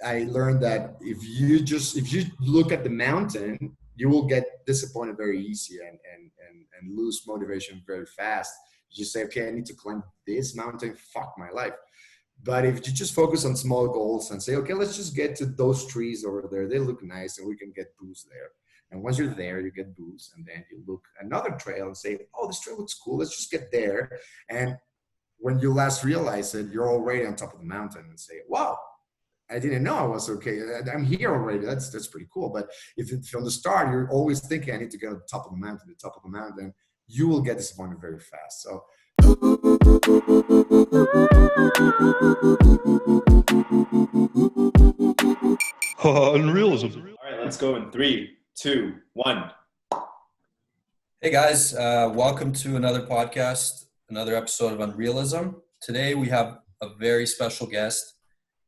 I learned that if you look at the mountain, you will get disappointed very easy and lose motivation very fast. You just say, okay, I need to climb this mountain. Fuck my life. But if you just focus on small goals and say, okay, let's just get to those trees over there. They look nice and we can get booze there. And once you're there, you get booze. And then you look another trail and say, oh, this trail looks cool. Let's just get there. And when you last realize it, you're already on top of the mountain and say, wow, I didn't know I was okay. I'm here already. That's pretty cool. But if from the start, you're always thinking, I need to get on the top of the top of the mountain, you will get disappointed very fast. So Unrealism. All right, let's go in 3, 2, 1. Hey guys, welcome to another podcast, another episode of Unrealism. Today we have a very special guest.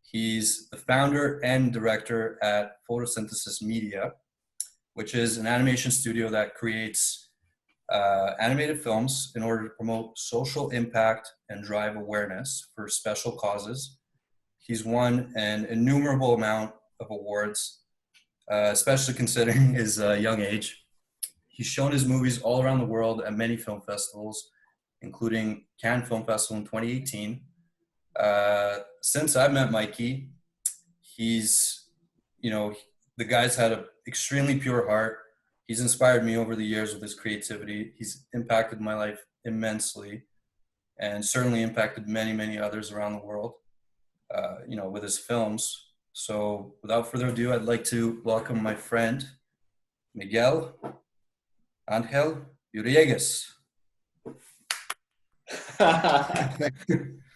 He's the founder and director at Photosynthesis Media, which is an animation studio that creates animated films in order to promote social impact and drive awareness for special causes. He's won an innumerable amount of awards, especially considering his young age. He's shown his movies all around the world at many film festivals, including Cannes Film Festival in 2018. Since I met Mikey, he's, the guy's had an extremely pure heart. He's inspired me over the years with his creativity. He's impacted my life immensely and certainly impacted many, many others around the world, with his films. So without further ado, I'd like to welcome my friend, Miguel Angel Uriegas.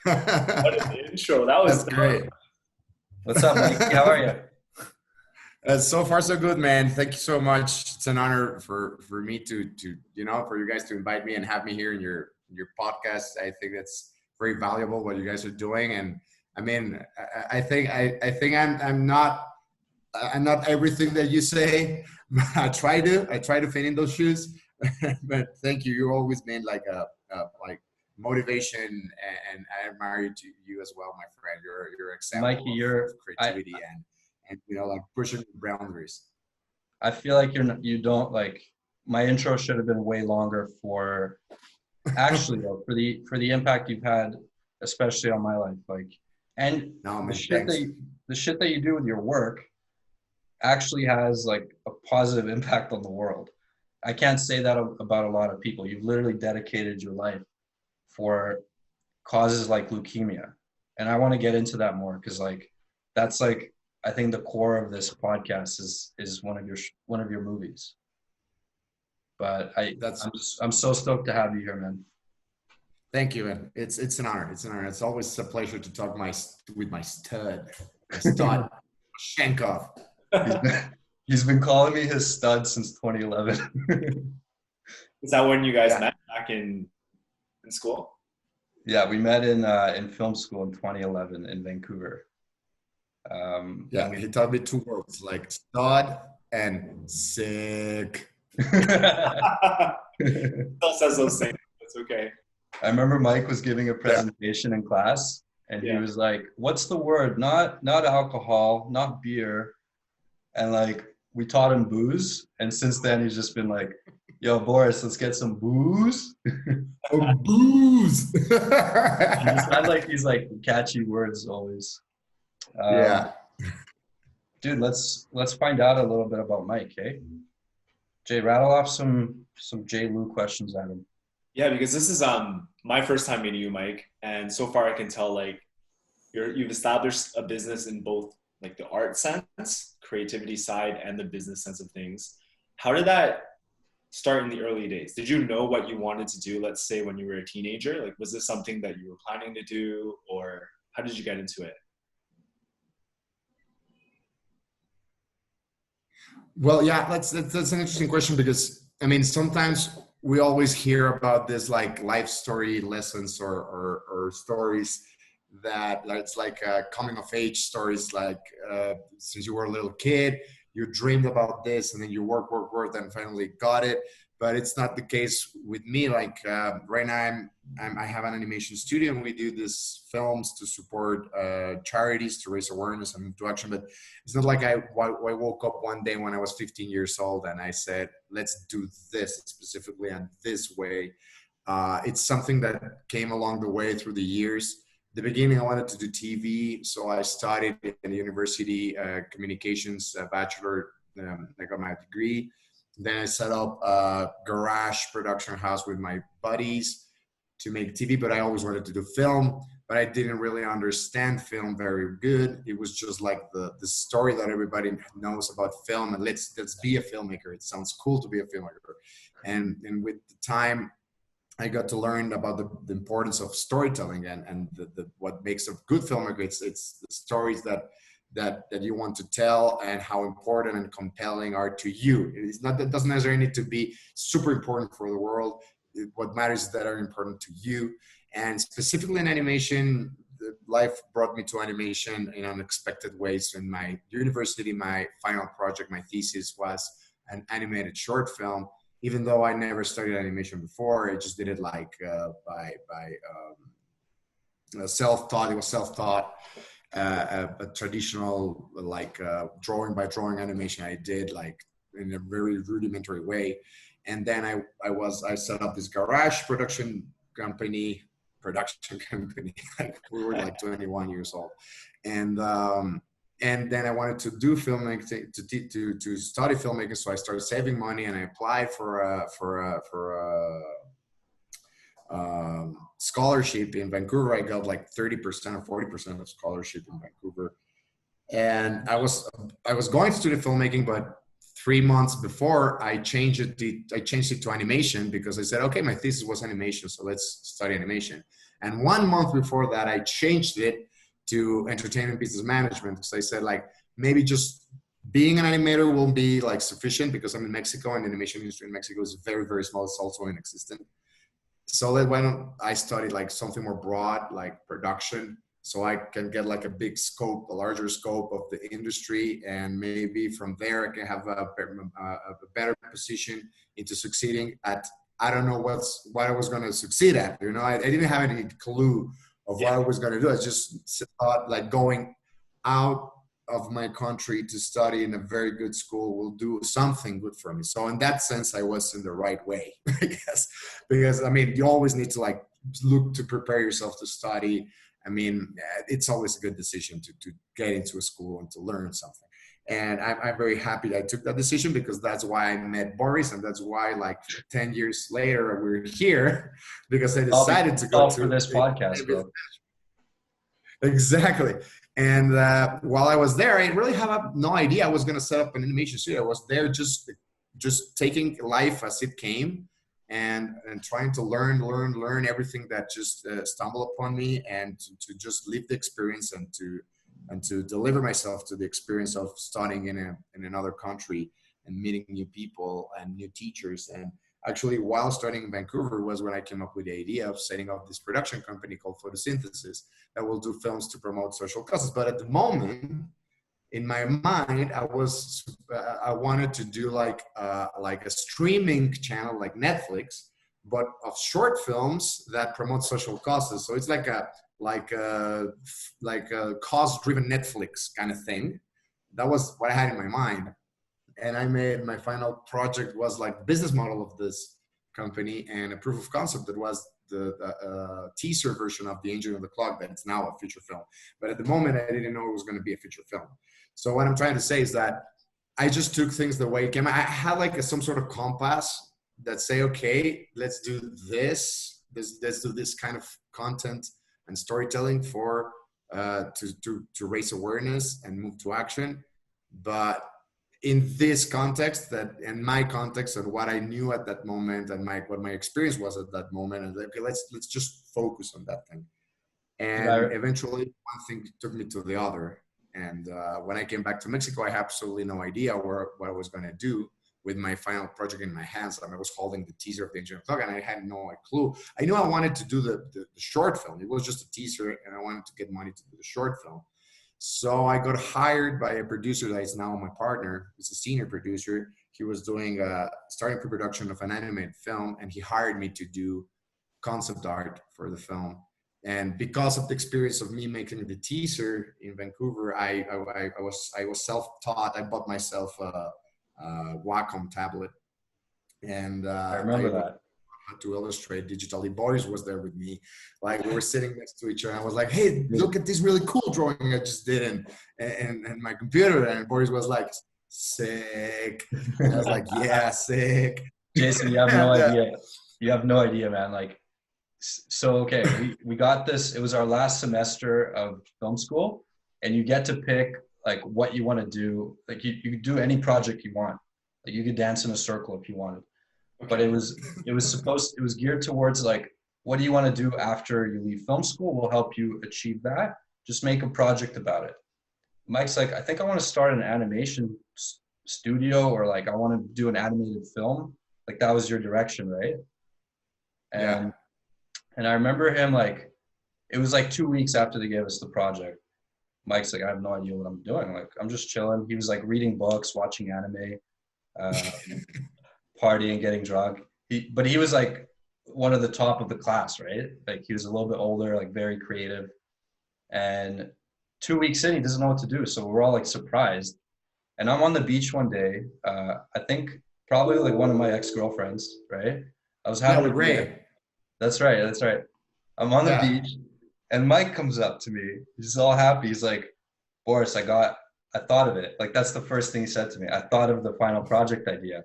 What an intro. That's great. What's up, Mikey? How are you? So far, so good, man. Thank you so much. It's an honor for me to for you guys to invite me and have me here in your podcast. I think that's very valuable what you guys are doing. And I mean, I think I'm not everything that you say. I try to fit in those shoes. But thank you. You've always been like a motivation, and I admire you as well, my friend. You're example Mikey, of creativity and like pushing boundaries. I feel like you don't like my intro should have been way longer for actually though, for the impact you've had, especially on my life. The shit that you do with your work actually has like a positive impact on the world. I can't say that about a lot of people. You've literally dedicated your life for causes like leukemia. And I want to get into that more because that's I think the core of this podcast is one of your movies. But I'm so stoked to have you here, man. Thank you, man. It's an honor. It's an honor. It's always a pleasure to talk with my stud Shenkov. He's been calling me his stud since 2011. Is that when you guys met back in school? Yeah, we met in film school in 2011 in Vancouver. He taught me two words like stud and sick. Still says those things. It's okay. I remember Mike was giving a presentation in class, and he was like, "What's the word? Not alcohol, not beer," and we taught him booze. And since then, he's just been like, "Yo, Boris, let's get some booze." Oh, booze! He's had these catchy words always. Dude, let's find out a little bit about Mike, eh? Jay, rattle off some J. Lou questions at him. Yeah, because this is my first time meeting you, Mike, and so far I can tell you've established a business in both the art sense, creativity side, and the business sense of things. How did that start in the early days? Did you know what you wanted to do, let's say, when you were a teenager? Was this something that you were planning to do, or how did you get into it? Well, yeah, that's an interesting question because I mean sometimes we always hear about this life story lessons or stories that it's coming of age stories since you were a little kid you dreamed about this and then you work and finally got it. but it's not the case with me. Like right now, I have an animation studio, and we do these films to support charities to raise awareness and move to action. But it's not like I woke up one day when I was 15 years old and I said, let's do this specifically and this way. It's something that came along the way through the years. The beginning, I wanted to do TV, so I studied in the university communications bachelor. I got my degree. Then I set up a garage production house with my buddies to make TV, but I always wanted to do film, but I didn't really understand film very good. It was just like the story that everybody knows about film, and let's be a filmmaker. It sounds cool to be a filmmaker. And with the time, I got to learn about the importance of storytelling and what makes a good filmmaker. It's the stories that you want to tell and how important and compelling are to you. It's not that doesn't necessarily need to be super important for the world. What matters is that are important to you. And specifically in animation, life brought me to animation in unexpected ways. In my university, my final project, my thesis was an animated short film. Even though I never studied animation before, I just did it like by self-taught. It was self-taught, a traditional like drawing by drawing animation I did like in a very rudimentary way. And then I set up this garage production company. Like we were like 21 years old, and then I wanted to do filmmaking, to study filmmaking. So I started saving money, and I applied for a scholarship in Vancouver. I got like 30% or 40% of scholarship in Vancouver, and I was going to study filmmaking, but 3 months before I changed it to animation, because I said, okay, my thesis was animation, so let's study animation. And 1 month before that, I changed it to entertainment business management, because I said like maybe just being an animator won't be like sufficient, because I'm in Mexico and the animation industry in Mexico is very, very small. It's also inexistent. So why don't I study like something more broad, like production, so I can get like a big scope, a larger scope of the industry, and maybe from there I can have a better position into succeeding at, I don't know what I was going to succeed at. You know, I didn't have any clue of what I was going to do. I just thought like going out of my country to study in a very good school will do something good for me. So in that sense, I was in the right way, I guess, because I mean, you always need to like look to prepare yourself to study. I mean, it's always a good decision to get into a school and to learn something. And I'm very happy that I took that decision, because that's why I met Boris, and that's why like 10 years later we're here, because I decided to go for this podcast, bro. Exactly. And while I was there, I really have no idea I was going to set up an animation studio. I was there just taking life as it came, and trying to learn everything that just stumbled upon me, and to just live the experience, and to deliver myself to the experience of studying in another country and meeting new people and new teachers. And actually, while studying in Vancouver was when I came up with the idea of setting up this production company called Photosynthesis that will do films to promote social causes. But at the moment, in my mind, I wanted to do like a streaming channel like Netflix, but of short films that promote social causes. So it's like a cause-driven Netflix kind of thing. That was what I had in my mind. And I made my final project was like business model of this company, and a proof of concept that was the teaser version of The Angel of the Clock, that it's now a feature film. But at the moment, I didn't know it was going to be a feature film. So what I'm trying to say is that I just took things the way it came. I had like some sort of compass that say, okay, let's do let's do this kind of content and storytelling for to raise awareness and move to action. But in this context, in my context and what I knew at that moment, and what my experience was at that moment, and okay, let's just focus on that thing. And eventually, one thing took me to the other. And when I came back to Mexico, I had absolutely no idea what I was going to do with my final project in my hands. I was holding the teaser of The Angel of the Clock, and I had no clue. I knew I wanted to do the short film. It was just a teaser, and I wanted to get money to do the short film. So I got hired by a producer that is now my partner. He's a senior producer. he was doing starting pre-production of an animated film, and he hired me to do concept art for the film. And because of the experience of me making the teaser in Vancouver, I was self-taught. I bought myself a Wacom tablet, and I remember that. had to illustrate digitally. Boris was there with me. Like we were sitting next to each other. I was like, "Hey, look at this really cool drawing I just did and my computer." And Boris was like, "Sick." And I was like, "Yeah, sick." Jason, you have no idea. You have no idea, man. Like, so okay, we got this. It was our last semester of film school, and you get to pick like what you want to do. Like you could do any project you want. Like you could dance in a circle if you wanted. Okay. But it was geared towards like, what do you want to do after you leave film school? We'll help you achieve that. Just make a project about it. Mike's like, I think I want to start an animation studio, or like I want to do an animated film. Like that was your direction, right? And I remember him like, it was like 2 weeks after they gave us the project. Mike's like, I have no idea what I'm doing. Like, I'm just chilling. He was like reading books, watching anime, partying, getting drunk. But he was like one of the top of the class, right? Like he was a little bit older, like very creative. And 2 weeks in, he doesn't know what to do. So we're all like surprised. And I'm on the beach one day. I think probably like one of my ex-girlfriends, right? I was having a Ray. That's right. That's right. I'm on the beach, and Mike comes up to me. He's all happy. He's like, Boris, I thought of it. Like, that's the first thing he said to me. I thought of the final project idea.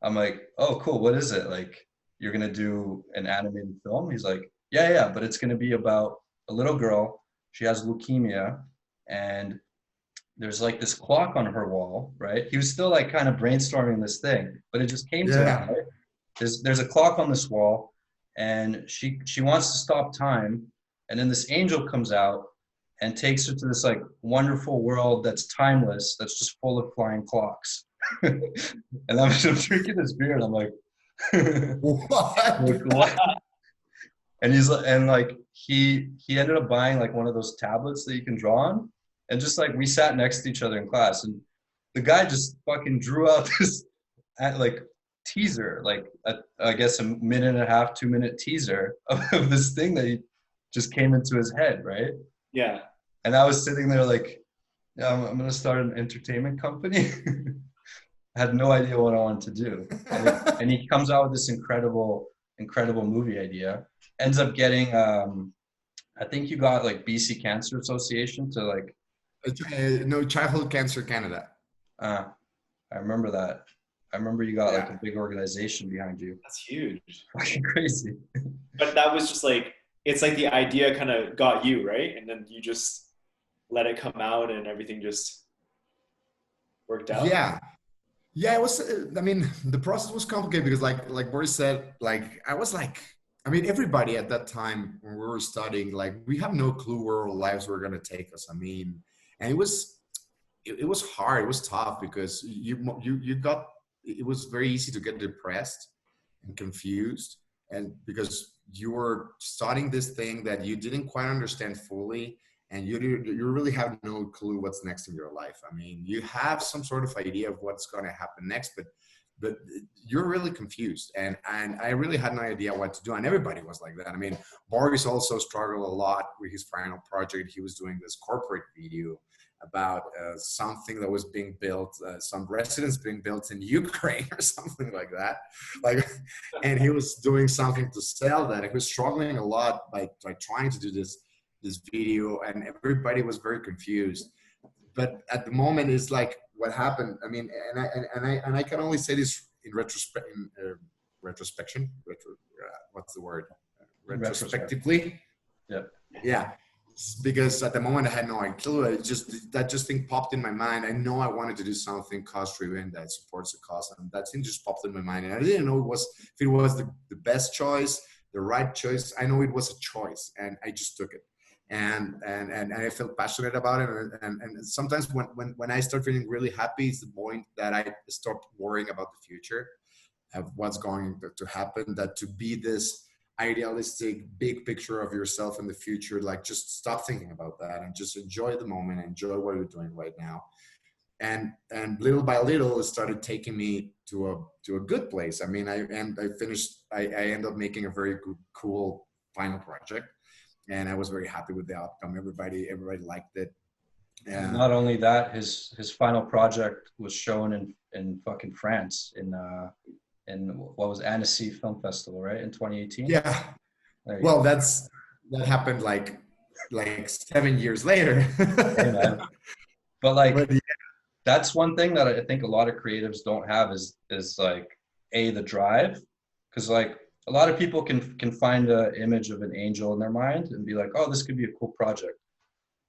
I'm like, oh, cool. What is it? Like, you're going to do an animated film? He's like, yeah, but it's going to be about a little girl. She has leukemia, and there's like this clock on her wall, right? He was still like kind of brainstorming this thing, but it just came to him, right? There's a clock on this wall, and she wants to stop time, and then this angel comes out and takes her to this like wonderful world that's timeless, that's just full of flying clocks. And I'm drinking this beer, and I'm like, what? And he's like, he ended up buying like one of those tablets that you can draw on, and just like we sat next to each other in class, and the guy just fucking drew out this like teaser, like I guess a 1.5-minute, 2-minute teaser of this thing that he just came into his head, right? Yeah. And I was sitting there like, yeah, I'm gonna start an entertainment company. I had no idea what I wanted to do, and he comes out with this incredible movie idea. Ends up getting, I think you got like BC Cancer Association to like, no, Childhood Cancer Canada. I remember that. I remember you got like a big organization behind you. That's huge. Fucking crazy. But that was just like, it's like the idea kind of got you, right? And then you just let it come out and everything just worked out. Yeah, it was, I mean, the process was complicated because like Boris said, like, I was like, I mean, everybody at that time when we were studying, like, we have no clue where our lives were going to take us. I mean, and it was hard. It was tough because it was very easy to get depressed and confused. And because you were studying this thing that you didn't quite understand fully, and you really have no clue what's next in your life. I mean, you have some sort of idea of what's going to happen next, but you're really confused. And I really had no idea what to do. And everybody was like that. I mean, Boris also struggled a lot with his final project. He was doing this corporate video about something that was being built, some residence being built in Ukraine or something like that. Like, and he was doing something to sell that. He was struggling a lot by trying to do this video, and everybody was very confused. But at the moment, it's like what happened. I mean, and I can only say this in retrospection. What's the word? Retrospectively. Yeah. Because at the moment I had no clue. That thing popped in my mind. I know I wanted to do something cost-driven that supports the cause, and that thing just popped in my mind. And I didn't know if it was the best choice, the right choice. I know it was a choice, and I just took it. And I felt passionate about it. And sometimes when I start feeling really happy, it's the point that I stop worrying about the future of what's going to happen. That to be this idealistic big picture of yourself in the future, like just stop thinking about that and just enjoy the moment, enjoy what you're doing right now. and little by little, it started taking me to a good place. I mean, I ended up making a very good, cool final project, and I was very happy with the outcome. Everybody liked it. Not only that, his final project was shown in fucking France in what was Annecy Film Festival, right, in 2018. Yeah. Well, that happened like 7 years later. Hey, man. But But yeah, that's one thing that I think a lot of creatives don't have is like the drive, because like a lot of people can find an image of an angel in their mind and be like, oh, this could be a cool project.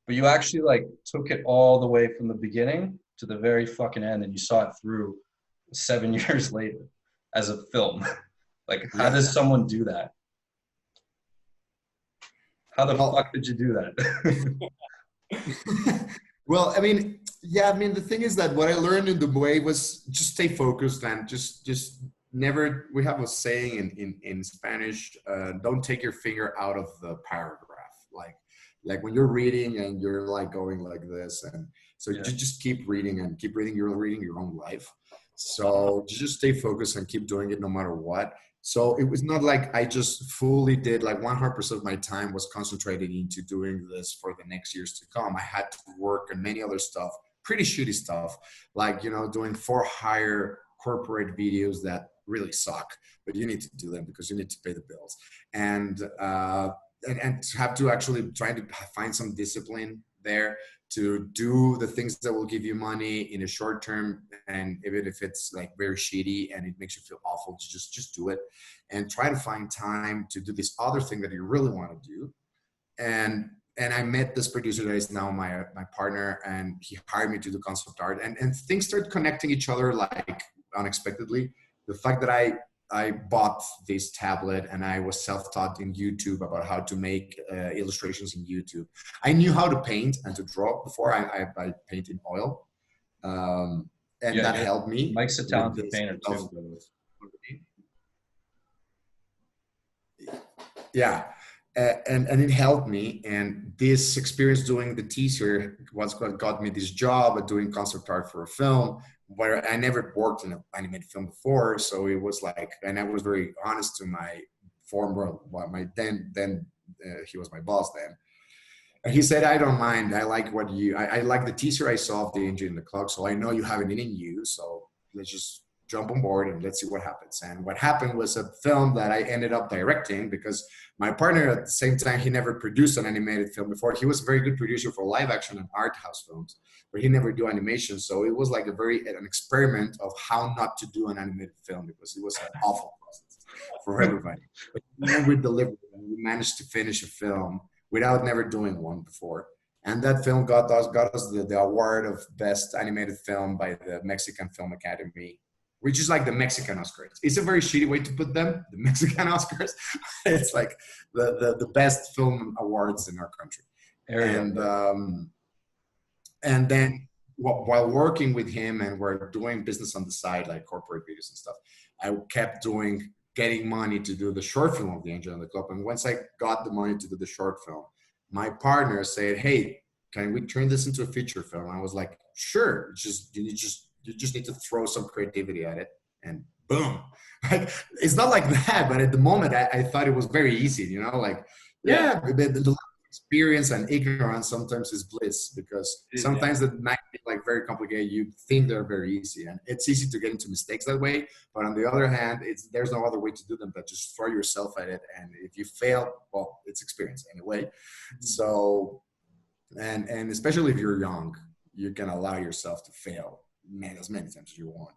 But you actually like took it all the way from the beginning to the very fucking end, and you saw it through 7 years later as a film. Like, how does someone do that? How the fuck did you do that? Well, I mean, yeah, I mean, the thing is that what I learned in the way was just stay focused and just never, we have a saying in Spanish, don't take your finger out of the paragraph. Like when you're reading and you're like going like this, and so you just keep reading and keep reading, you're reading your own life. So just stay focused and keep doing it no matter what. So it was not like I just fully did, like 100% of my time was concentrated into doing this for the next years to come. I had to work on many other stuff, pretty shitty stuff, like, doing for hire corporate videos that really suck, but you need to do them because you need to pay the bills. And have to actually try to find some discipline there to do the things that will give you money in a short term, and even if it's like very shitty and it makes you feel awful, just do it, and try to find time to do this other thing that you really want to do. And I met this producer that is now my partner, and he hired me to do concept art, and things started connecting each other like unexpectedly. The fact that I bought this tablet and I was self-taught in YouTube about how to make illustrations in YouTube. I knew how to paint and to draw before. I paint in oil. And that helped me. Mike's a talented painter too. Yeah. And it helped me. And this experience doing the teaser was what got me this job at doing concept art for a film, where I never worked in an animated film before. So it was like, and I was very honest to my he was my boss then. And he said, I don't mind. I like I like the teaser I saw of the engine in the clock. So I know you have it in you. So let's just jump on board and let's see what happens. And what happened was a film that I ended up directing, because my partner at the same time, he never produced an animated film before. He was a very good producer for live action and art house films, but he never do animation. So it was like an experiment of how not to do an animated film, because it was an awful process for everybody. But then we delivered and we managed to finish a film without never doing one before. And that film got us the award of best animated film by the Mexican Film Academy, which is like the Mexican Oscars. It's a very shitty way to put them, the Mexican Oscars. It's like the best film awards in our country. And then while working with him and we're doing business on the side, like corporate videos and stuff, I kept getting money to do the short film of The Angel and the Club. And once I got the money to do the short film, my partner said, hey, can we turn this into a feature film? And I was like, sure, you just need to throw some creativity at it, and boom. Like, it's not like that, but at the moment I thought it was very easy, the experience and ignorance sometimes is bliss, because sometimes it might be like very complicated. You think they're very easy, and it's easy to get into mistakes that way. But on the other hand, there's no other way to do them but just throw yourself at it. And if you fail, well, it's experience anyway. So, and especially if you're young, you can allow yourself to fail as many times as you want.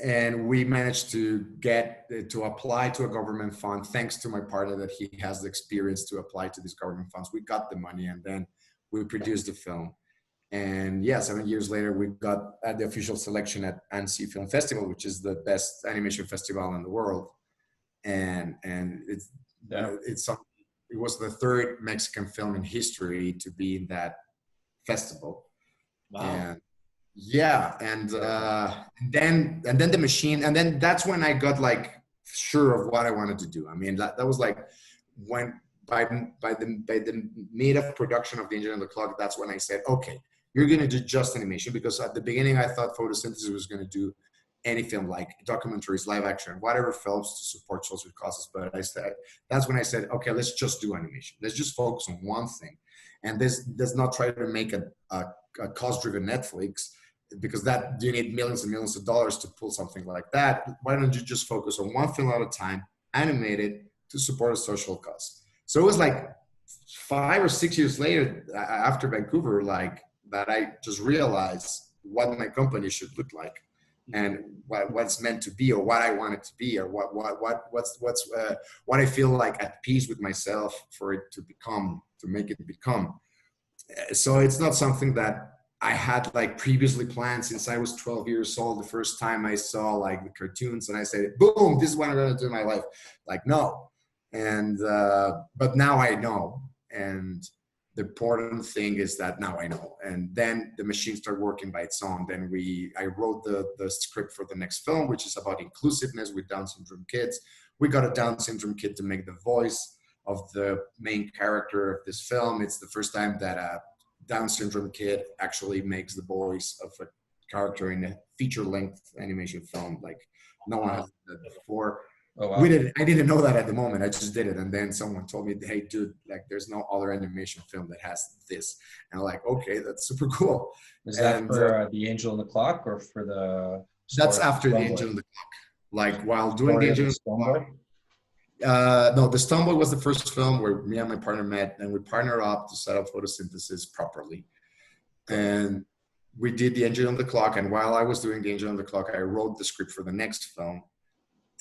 And we managed to apply to a government fund, thanks to my partner that he has the experience to apply to these government funds. We got the money, and then we produced the film. And 7 years later, we got at the official selection at Annecy Film Festival, which is the best animation festival in the world. And it was the third Mexican film in history to be in that festival. Wow. And then the machine, and then that's when I got like sure of what I wanted to do. I mean, that was like when by the mid of production of The Engine and the Clock, that's when I said, okay, you're going to do just animation, because at the beginning I thought photosynthesis was going to do any film, like documentaries, live action, whatever films to support social causes. But that's when I said, okay, let's just do animation. Let's just focus on one thing. And this does not try to make a cost-driven Netflix, because that you need millions and millions of dollars to pull something like that. Why don't you just focus on one film at a time, animate it to support a social cause? So it was like 5 or 6 years later, after Vancouver, like that, I just realized what my company should look like, and what's meant to be, or what I want it to be, or what I feel like at peace with myself for it to become, to make it become. So it's not something that I had like previously planned since I was 12 years old. The first time I saw like the cartoons and I said, boom, this is what I'm going to do in my life. Like, no. And, but now I know. And the important thing is that now I know. And then the machine started working by its own. Then I wrote the script for the next film, which is about inclusiveness with Down syndrome kids. We got a Down syndrome kid to make the voice of the main character of this film. It's the first time that a Down syndrome kid actually makes the voice of a character in a feature-length animation film. Like, no one has done that before. Oh, wow. I didn't know that at the moment. I just did it. And then someone told me, hey, dude, like there's no other animation film that has this. And I'm like, okay, that's super cool. Is that for The Angel and the Clock, or for the... That's after The Angel and the Clock. Like while doing The Angel and the Clock. No, The Stumble was the first film where me and my partner met, and we partnered up to set up photosynthesis properly. And we did The Angel on the Clock. And while I was doing The Angel on the Clock, I wrote the script for the next film.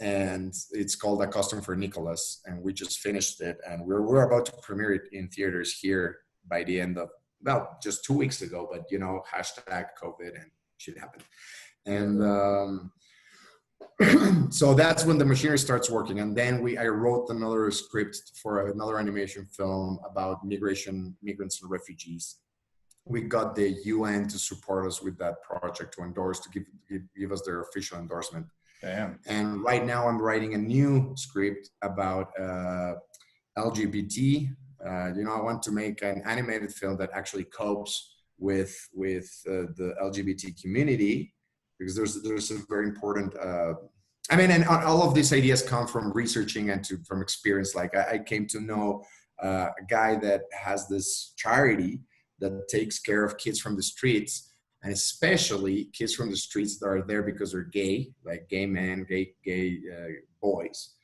And it's called A Costume for Nicholas. And we just finished it. And we're about to premiere it in theaters here by the end of, well, just 2 weeks ago. But, you know, hashtag COVID and shit happened. And so that's when the machinery starts working. And then I wrote another script for another animation film about migrants and refugees. We got the UN to support us with that project, to endorse, to give us their official endorsement. Damn. And right now I'm writing a new script about LGBT. You know, I want to make an animated film that actually copes with the LGBT community, because there's a very important, I mean, and all of these ideas come from researching and from experience. Like I came to know a guy that has this charity that takes care of kids from the streets, and especially kids from the streets that are there because they're gay, like gay men, gay boys.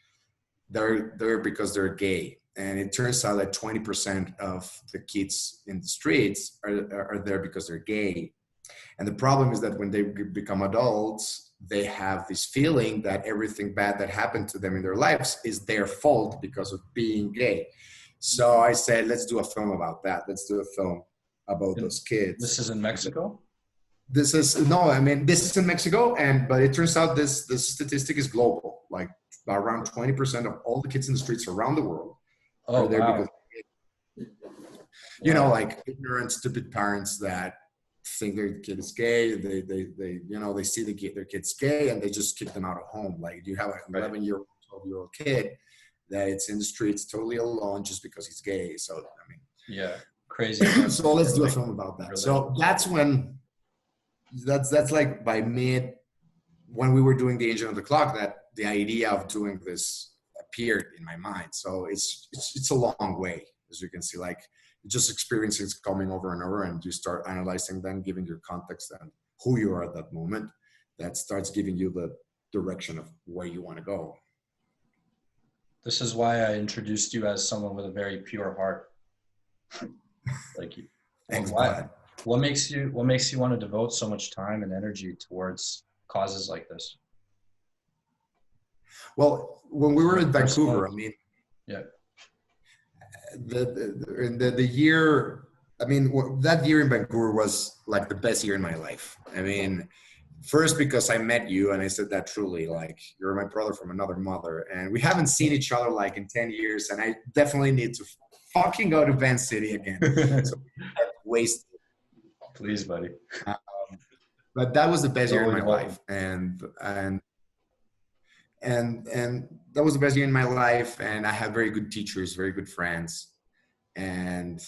They're there because they're gay. And it turns out that 20% of the kids in the streets are there because they're gay. And the problem is that when they become adults, they have this feeling that everything bad that happened to them in their lives is their fault because of being gay. So I said, let's do a film about that. Let's do a film about those kids. This is in Mexico? This is in Mexico, but it turns out this statistic is global. Like around 20% of all the kids in the streets around the world are there because, you know, like ignorant, stupid parents that think their kid is gay. They you know, they see their kid's gay and they just kick them out of home. Like, you have an 11-year-old, 12-year-old kid that it's in the streets totally alone just because he's gay. So I mean, yeah, crazy. So let's do a film about that. So that's when. That's like by when we were doing The Angel on the Clock, that the idea of doing this appeared in my mind. So it's a long way, as you can see, like just experiencing coming over and over, and you start analyzing them, giving your context and who you are at that moment. That starts giving you the direction of where you want to go. This is why I introduced you as someone with a very pure heart. Like you. Thanks, God. What makes you want to devote so much time and energy towards causes like this? Well, when we were in Vancouver, I mean, yeah, the year, I mean, that year in Vancouver was like the best year in my life. I mean, first because I met you, and I said that truly, like, you're my brother from another mother, and we haven't seen each other like in 10 years, and I definitely need to fucking go to Van City again. So wasted. Please, buddy. But that was the best year in my life, and that was the best year in my life. And I had very good teachers, very good friends, and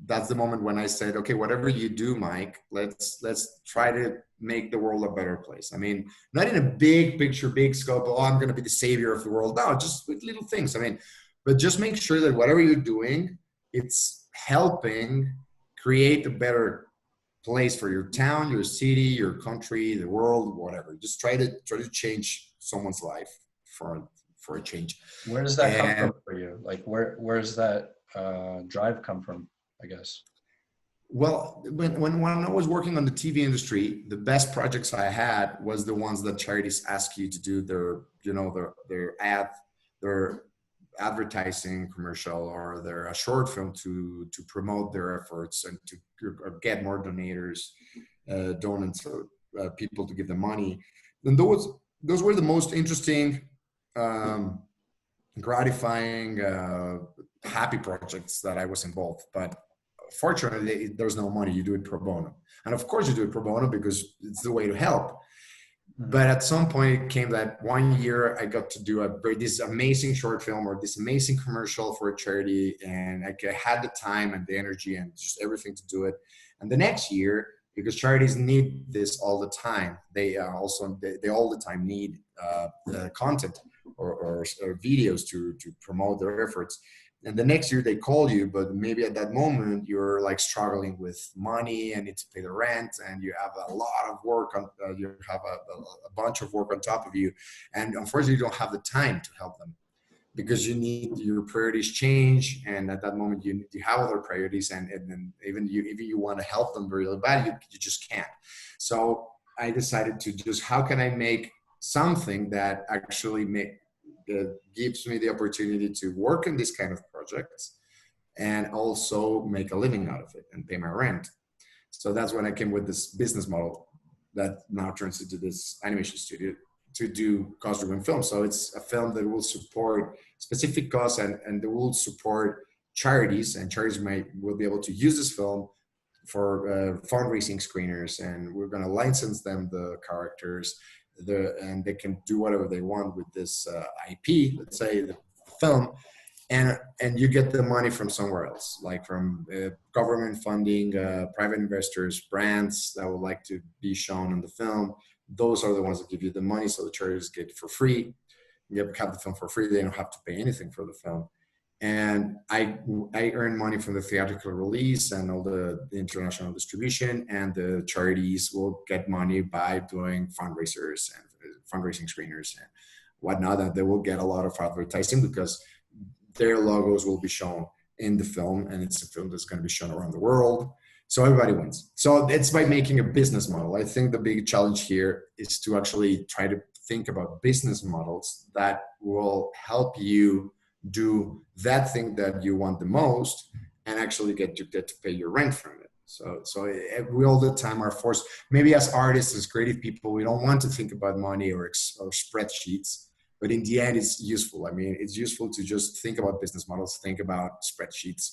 that's the moment when I said, okay, whatever you do, Mike, let's try to make the world a better place. I mean, not in a big picture, big scope. Oh, I'm going to be the savior of the world. No, just with little things. I mean, but just make sure that whatever you're doing, it's helping create a better place for your town, your city, your country, the world, whatever. Just try to change someone's life for a change. Where does that come from for you? Like, where's that drive come from, I guess? Well, when I was working on the TV industry, the best projects I had was the ones that charities ask you to do their advertising commercial, or their a short film to promote their efforts and to get more donors, people to give them money. And those were the most interesting, gratifying, happy projects that I was involved. But fortunately, there's no money. You do it pro bono. And of course you do it pro bono because it's the way to help. But at some point it came that one year I got to do this amazing short film or this amazing commercial for a charity. And I had the time and the energy and just everything to do it. And the next year, because charities need this all the time, they all the time need content or videos to promote their efforts. And the next year they call you, but maybe at that moment you're like struggling with money and need to pay the rent, and you have a lot of work you have a bunch of work on top of you, and unfortunately you don't have the time to help them because your priorities change, and at that moment you have other priorities, and then even you want to help them really bad, you just can't. So I decided to just, how can I make something that actually gives me the opportunity to work in this kind of projects and also make a living out of it and pay my rent. So that's when I came with this business model that now turns into this animation studio to do cost-driven films. So it's a film that will support specific causes and that will support charities, and charities will be able to use this film for fundraising screeners, and we're going to license them the characters, and they can do whatever they want with this IP, let's say the film, and you get the money from somewhere else, like from government funding, private investors, brands that would like to be shown in the film. Those are the ones that give you the money, so the charities get it for free. You have the film for free, they don't have to pay anything for the film. And I earn money from the theatrical release and all the international distribution, and the charities will get money by doing fundraisers and fundraising screeners and whatnot. And they will get a lot of advertising because their logos will be shown in the film, and it's a film that's going to be shown around the world. So everybody wins. So it's by making a business model. I think the big challenge here is to actually try to think about business models that will help you do that thing that you want the most and actually get to pay your rent from it. So we all the time are forced, maybe as artists, as creative people, we don't want to think about money or spreadsheets, but in the end it's useful. I mean, it's useful to just think about business models, think about spreadsheets,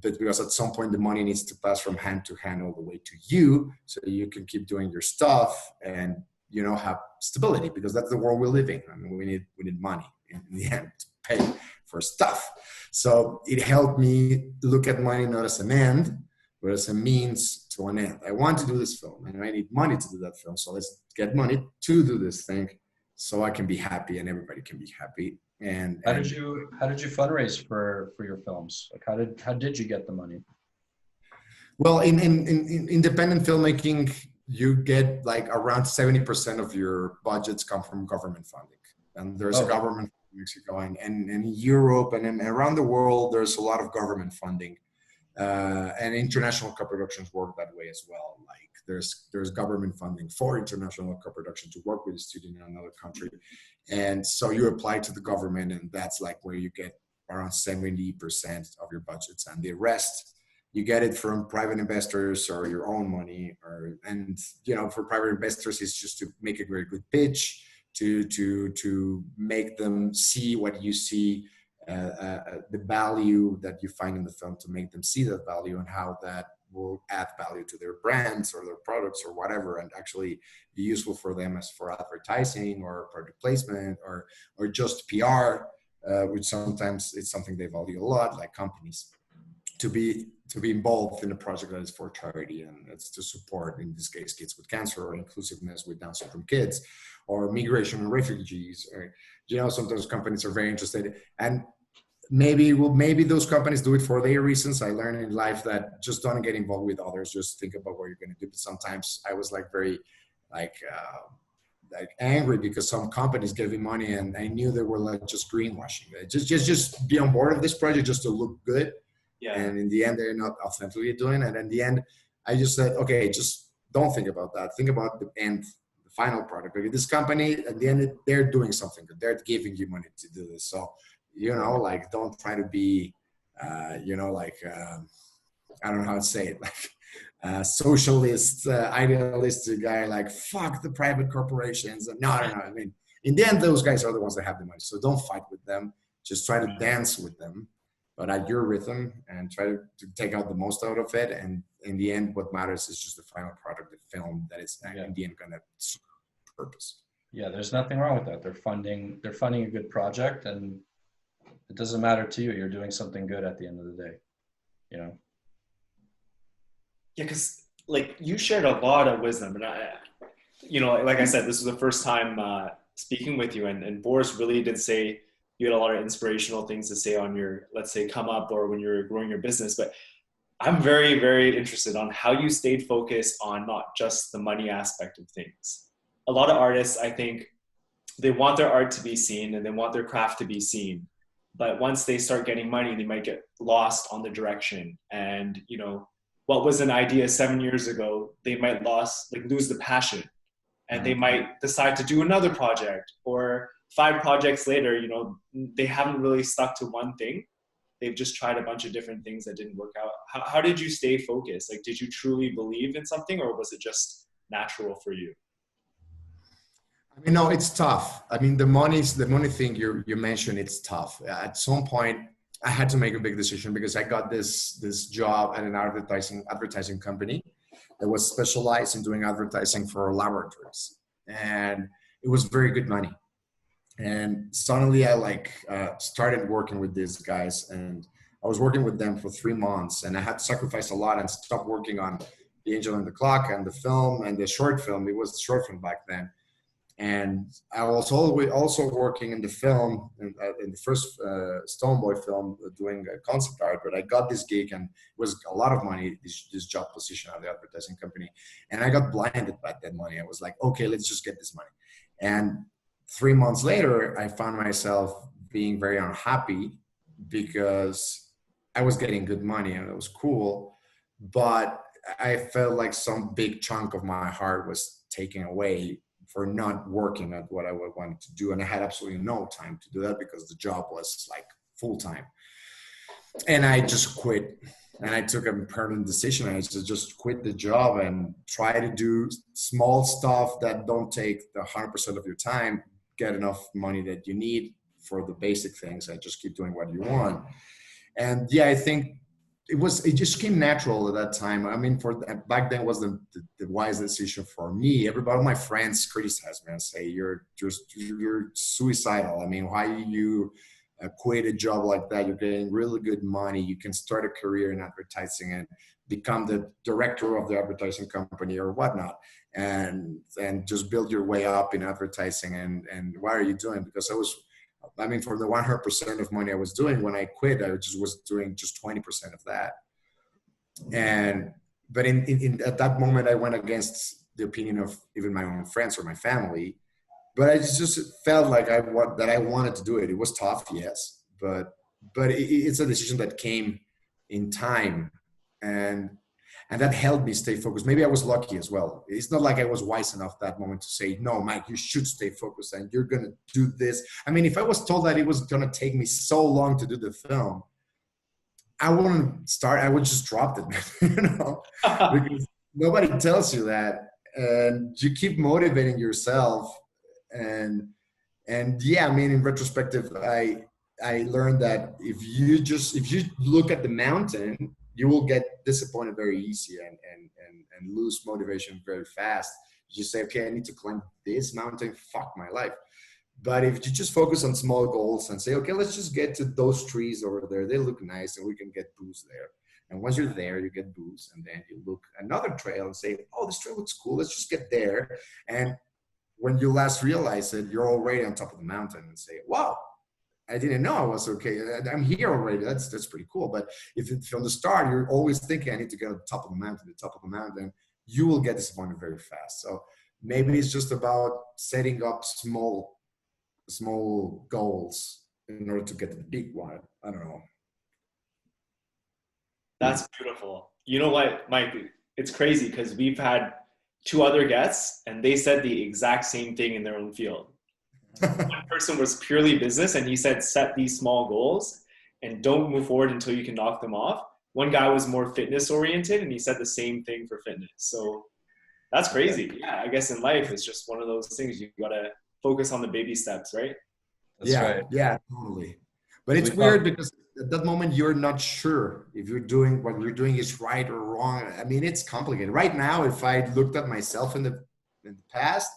but because at some point the money needs to pass from hand to hand all the way to you, so you can keep doing your stuff and, you know, have stability, because that's the world we live in. I mean, we need money in the end to pay for stuff. So it helped me look at money not as an end, but as a means to an end. I want to do this film and I need money to do that film. So let's get money to do this thing so I can be happy and everybody can be happy. And how did you fundraise for your films? Like how did you get the money? Well, in independent filmmaking, you get like around 70% of your budgets come from government funding. And there's government in Mexico and in Europe and around the world, there's a lot of government funding. And international co-productions work that way as well. Like there's government funding for international co-production to work with a student in another country. And so you apply to the government, and that's like where you get around 70% of your budgets, and the rest you get it from private investors or your own money. And you know, for private investors, it's just to make a very good pitch, to make them see what you see, the value that you find in the film, to make them see that value and how that will add value to their brands or their products or whatever, and actually be useful for them as for advertising or product placement or just PR, which sometimes it's something they value a lot, like companies. to be involved in a project that is for charity, and it's to support, in this case, kids with cancer, or inclusiveness with Down syndrome kids, or migration and refugees. Or, sometimes companies are very interested, and maybe those companies do it for their reasons. I learned in life that just don't get involved with others. Just think about what you're going to do. But sometimes I was like very like angry because some companies gave me money and I knew they were like just greenwashing. Just be on board of this project just to look good. Yeah. And in the end, they're not authentically doing it. And in the end, I just said, okay, just don't think about that. Think about the end, the final product. Maybe this company, at the end, they're doing something good. They're giving you money to do this. So, like, don't try to be, I don't know how to say it, like socialist, idealistic guy, like, fuck the private corporations. No. I mean, in the end, those guys are the ones that have the money. So don't fight with them. Just try to dance with them, but at your rhythm, and try to take out the most out of it. And in the end, what matters is just the final product, the film that is in the end going to serve purpose. Yeah, there's nothing wrong with that. They're funding a good project, and it doesn't matter to you. You're doing something good at the end of the day, Yeah, because like you shared a lot of wisdom, and I, like I said, this was the first time speaking with you, and Boris really did say you had a lot of inspirational things to say on your, let's say, come up or when you're growing your business. But I'm very, very interested on how you stayed focused on not just the money aspect of things. A lot of artists, I think, they want their art to be seen and they want their craft to be seen. But once they start getting money, they might get lost on the direction. And, what was an idea 7 years ago, they might lose the passion. And they might decide to do another project, or 5 projects later, they haven't really stuck to one thing. They've just tried a bunch of different things that didn't work out. How did you stay focused? Like, did you truly believe in something, or was it just natural for you? I mean, no, it's tough. I mean, the money thing you mentioned, it's tough. At some point, I had to make a big decision because I got this job at an advertising company that was specialized in doing advertising for laboratories, and it was very good money. And suddenly I started working with these guys, and I was working with them for 3 months, and I had to sacrifice a lot and stop working on The Angel and the Clock and the film and the short film. It was a short film back then. And I was also working in the film, in the first Stoneboy film, doing concept art. But I got this gig, and it was a lot of money, this job position at the advertising company. And I got blinded by that money. I was like, okay, let's just get this money. And 3 months later, I found myself being very unhappy because I was getting good money and it was cool, but I felt like some big chunk of my heart was taken away for not working at what I wanted to do. And I had absolutely no time to do that because the job was like full time. And I just quit. And I took a permanent decision. I just quit the job and try to do small stuff that don't take the 100% of your time, get enough money that you need for the basic things, and just keep doing what you want. And yeah, I think it just came natural at that time. I mean, back then was the wise decision for me. Everybody, all my friends criticized me and say, you're suicidal. I mean, why you quit a job like that? You're getting really good money. You can start a career in advertising and become the director of the advertising company or whatnot, and just build your way up in advertising. And why are you doing? Because for the 100% of money I was doing when I quit, I just was doing just 20% of that. But at that moment, I went against the opinion of even my own friends or my family. But I just felt like I wanted to do it. It was tough, yes, but it's a decision that came in time, and that helped me stay focused. Maybe I was lucky as well. It's not like I was wise enough that moment to say, no, Mike, you should stay focused and you're going to do this. I mean, if I was told that it was going to take me so long to do the film, I wouldn't start. I would just drop it, because nobody tells you that. And you keep motivating yourself. And yeah, I mean, in retrospective, I learned that if you look at the mountain, you will get disappointed very easy and lose motivation very fast. You say, okay, I need to climb this mountain, fuck my life. But if you just focus on small goals and say, okay, let's just get to those trees over there. They look nice and we can get booze there. And once you're there, you get booze, and then you look another trail and say, oh, this trail looks cool. Let's just get there. And when you last realize it, you're already on top of the mountain and say, wow, I didn't know I was okay. I'm here already. That's pretty cool. But if from the start, you're always thinking, I need to get to the top of the mountain, you will get disappointed very fast. So maybe it's just about setting up small goals in order to get to the big one. I don't know. That's beautiful. You know what, Mike? It's crazy because we've had 2 other guests and they said the exact same thing in their own field. One person was purely business and he said, set these small goals and don't move forward until you can knock them off. One guy was more fitness oriented and he said the same thing for fitness. So that's crazy. Yeah, I guess in life, it's just one of those things. You got to focus on the baby steps, right? That's right. Yeah, totally. But it's weird because at that moment, you're not sure if you're doing what you're doing is right or wrong. I mean, it's complicated. Right now, if I looked at myself in the past,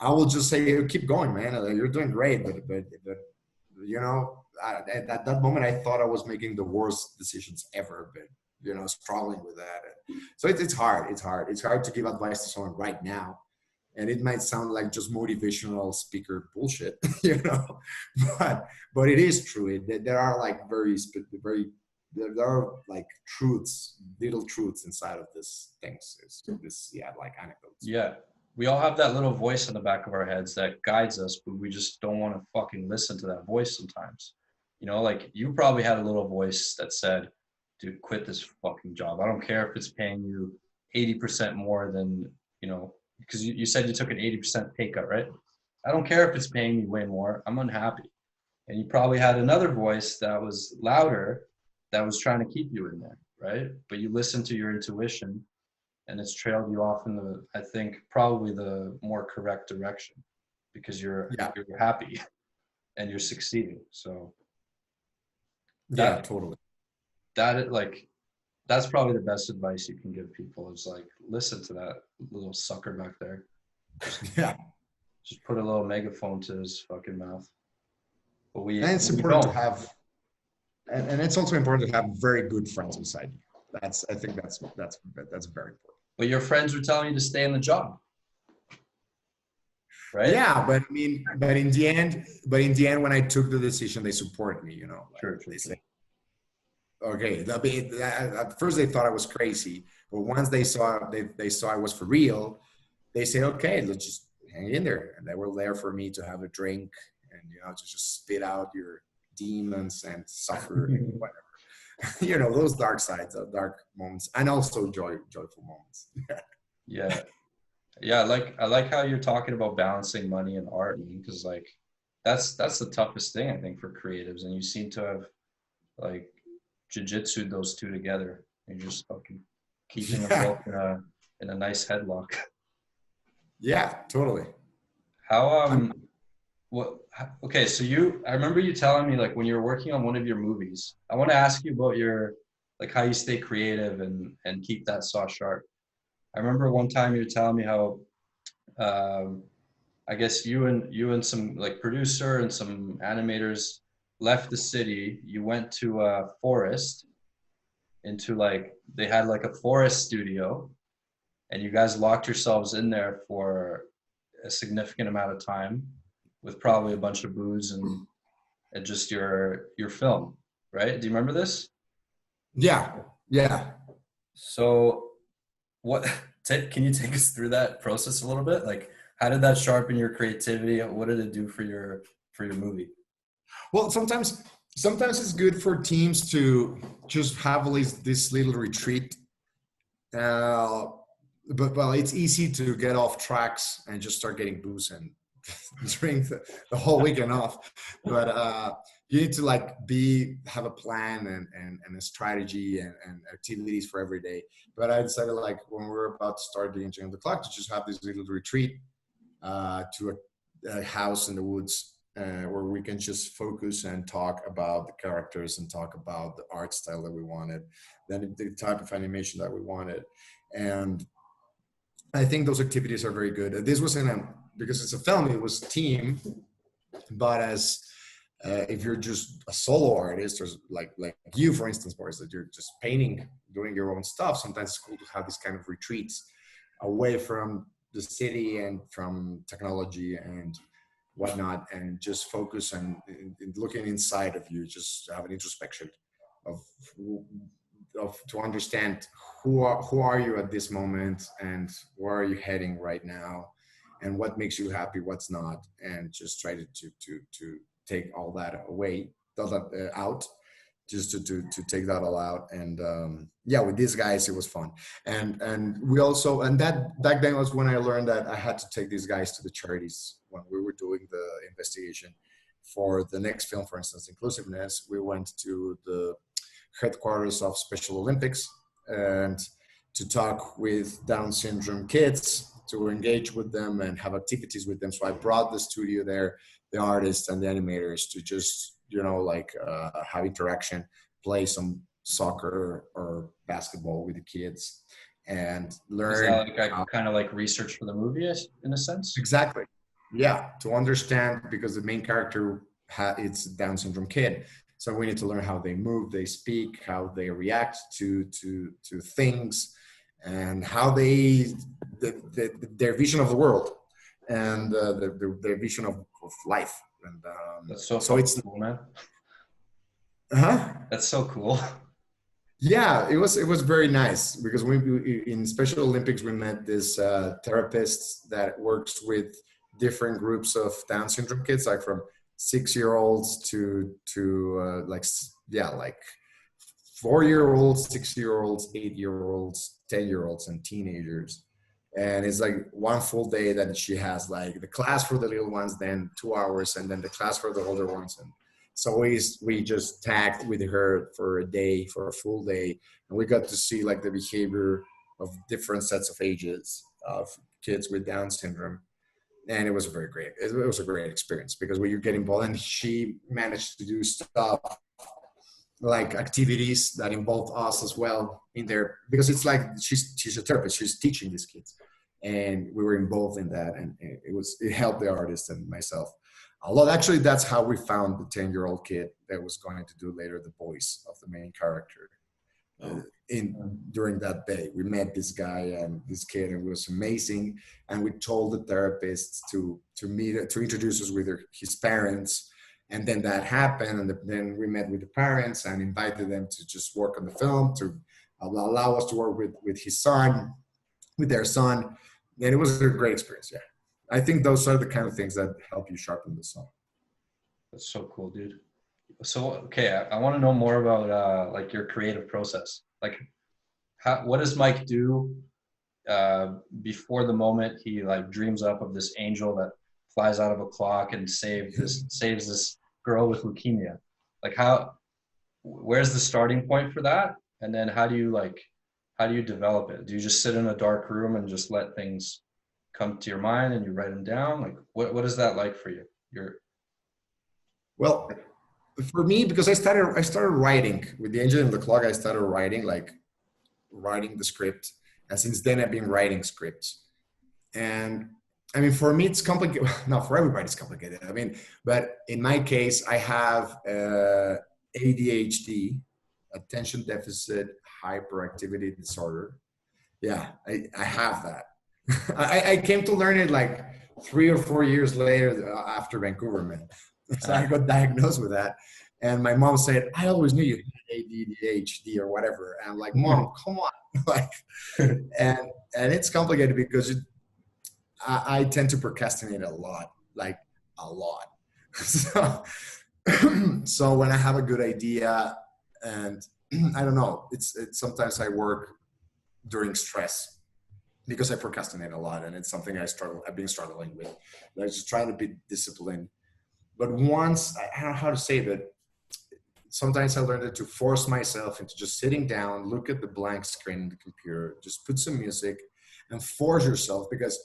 I will just say, keep going, man. You're doing great. But you know, at that moment, I thought I was making the worst decisions ever. But, you know, struggling with that. So it's hard. It's hard to give advice to someone right now. And it might sound like just motivational speaker bullshit, you know, but it is true. There are like there are like little truths inside of this things. Like anecdotes. Yeah. We all have that little voice in the back of our heads that guides us, but we just don't want to fucking listen to that voice sometimes. You know, like you probably had a little voice that said, dude, quit this fucking job. I don't care if it's paying you 80% more than, you know, because you said you took an 80% pay cut, right? I don't care if it's paying me way more. I'm unhappy. And you probably had another voice that was louder that was trying to keep you in there, right? But you listened to your intuition and it's trailed you off in the, I think, probably the more correct direction because you're happy and you're succeeding. So Totally. That's probably the best advice you can give people is like, listen to that little sucker back there. Just put a little megaphone to his fucking mouth. But it's important to have, and it's also important to have very good friends beside you. I think that's very important. But your friends were telling you to stay in the job, right? Yeah, but I mean, but in the end, when I took the decision, they supported me. You know, True. They say, okay, at first they thought I was crazy, but once they saw I was for real, they say, okay, let's just hang in there. And they were there for me to have a drink and, you know, to just spit out your demons and suffer and whatever. You know, those dark sides, dark moments, and also joyful moments. Yeah. I like how you're talking about balancing money and art, because like that's the toughest thing I think for creatives, and you seem to have like jiu-jitsu'd those two together. You're just fucking keeping them both in a nice headlock. Yeah, totally. Okay, so I remember you telling me like when you were working on one of your movies, I want to ask you about your, like how you stay creative and keep that saw sharp. I remember one time you were telling me how, I guess you and some like producer and some animators left the city. You went to a forest into like, they had like a forest studio and you guys locked yourselves in there for a significant amount of time with probably a bunch of booze and just your film, right? Do you remember this? Yeah. So can you take us through that process a little bit? Like, how did that sharpen your creativity? What did it do for your movie? Well, sometimes it's good for teams to just have this little retreat. But it's easy to get off tracks and just start getting booze and drink the whole weekend off. But you need to like have a plan and a strategy and activities for every day. But I decided like when we were about to start the engine of the clock to just have this little retreat to a house in the woods where we can just focus and talk about the characters and talk about the art style that we wanted, then the type of animation that we wanted. And I think those activities are very good. This was because it's a film, it was team, but as If you're just a solo artist, or like you, for instance, Boris, that you're just painting, doing your own stuff, sometimes it's cool to have these kind of retreats away from the city and from technology and whatnot, and just focus on looking inside of you, just have an introspection of to understand who are you at this moment, and where are you heading right now, and what makes you happy, what's not, and just try to take all that away, all that out, just to take that all out. And yeah, with these guys it was fun. And we also, and that back then was when I learned that I had to take these guys to the charities when we were doing the investigation for the next film. For instance, Inclusiveness, we went to the headquarters of Special Olympics and to talk with Down syndrome kids, to engage with them and have activities with them. So I brought the studio there, the artists and the animators, to just, have interaction, play some soccer or basketball with the kids, and learn. Is that like kind of like research for the movie in a sense? Exactly. Yeah, to understand, because the main character it's a Down syndrome kid. So we need to learn how they move, they speak, how they react to things, and how their vision of the world, and their vision of life. And that's so it's cool, man. That's so cool. Yeah, it was very nice, because we in Special Olympics we met this therapist that works with different groups of Down syndrome kids, like from 6-year-olds to 4-year-olds, 6-year-olds, 8-year-olds, 10-year-olds, and teenagers. And it's like one full day that she has, like the class for the little ones, then 2 hours, and then the class for the older ones. And so we just tagged with her for a full day, and we got to see like the behavior of different sets of ages of kids with Down syndrome. And it was very great. It was a great experience, because when you get involved, and she managed to do stuff like activities that involved us as well in there, because it's like she's a therapist, she's teaching these kids, and we were involved in that, and it helped the artist and myself a lot. Actually, that's how we found the 10-year-old kid that was going to do later the voice of the main character. During that day, we met this guy and this kid, and it was amazing. And we told the therapists to introduce us with his parents. And then that happened, and then we met with the parents and invited them to just work on the film, to allow us to work with their son. And it was a great experience. Yeah, I think those are the kind of things that help you sharpen the song. That's so cool, dude. So, okay, I want to know more about like your creative process. Like, what does Mike do before the moment he like dreams up of this angel that flies out of a clock and saves this girl with leukemia? Like, where's the starting point for that? And then how do you develop it? Do you just sit in a dark room and just let things come to your mind and you write them down? Like, what is that like for you? Well, for me, because I started writing with the angel and the clock. I started writing the script, and since then I've been writing scripts. And I mean, for me, it's complicated. No, for everybody, it's complicated. I mean, but in my case, I have ADHD, attention deficit hyperactivity disorder. Yeah, I have that. I came to learn it like 3 or 4 years later after Vancouver, man. So I got diagnosed with that. And my mom said, I always knew you had ADHD or whatever. And I'm like, Mom, come on. Like, and it's complicated because I tend to procrastinate a lot, like a lot. So when I have a good idea, and I don't know, it's sometimes I work during stress because I procrastinate a lot, and it's something I've been struggling with. I just try to be disciplined. But once, I don't know how to say that, sometimes I learned to force myself into just sitting down, look at the blank screen in the computer, just put some music and force yourself, because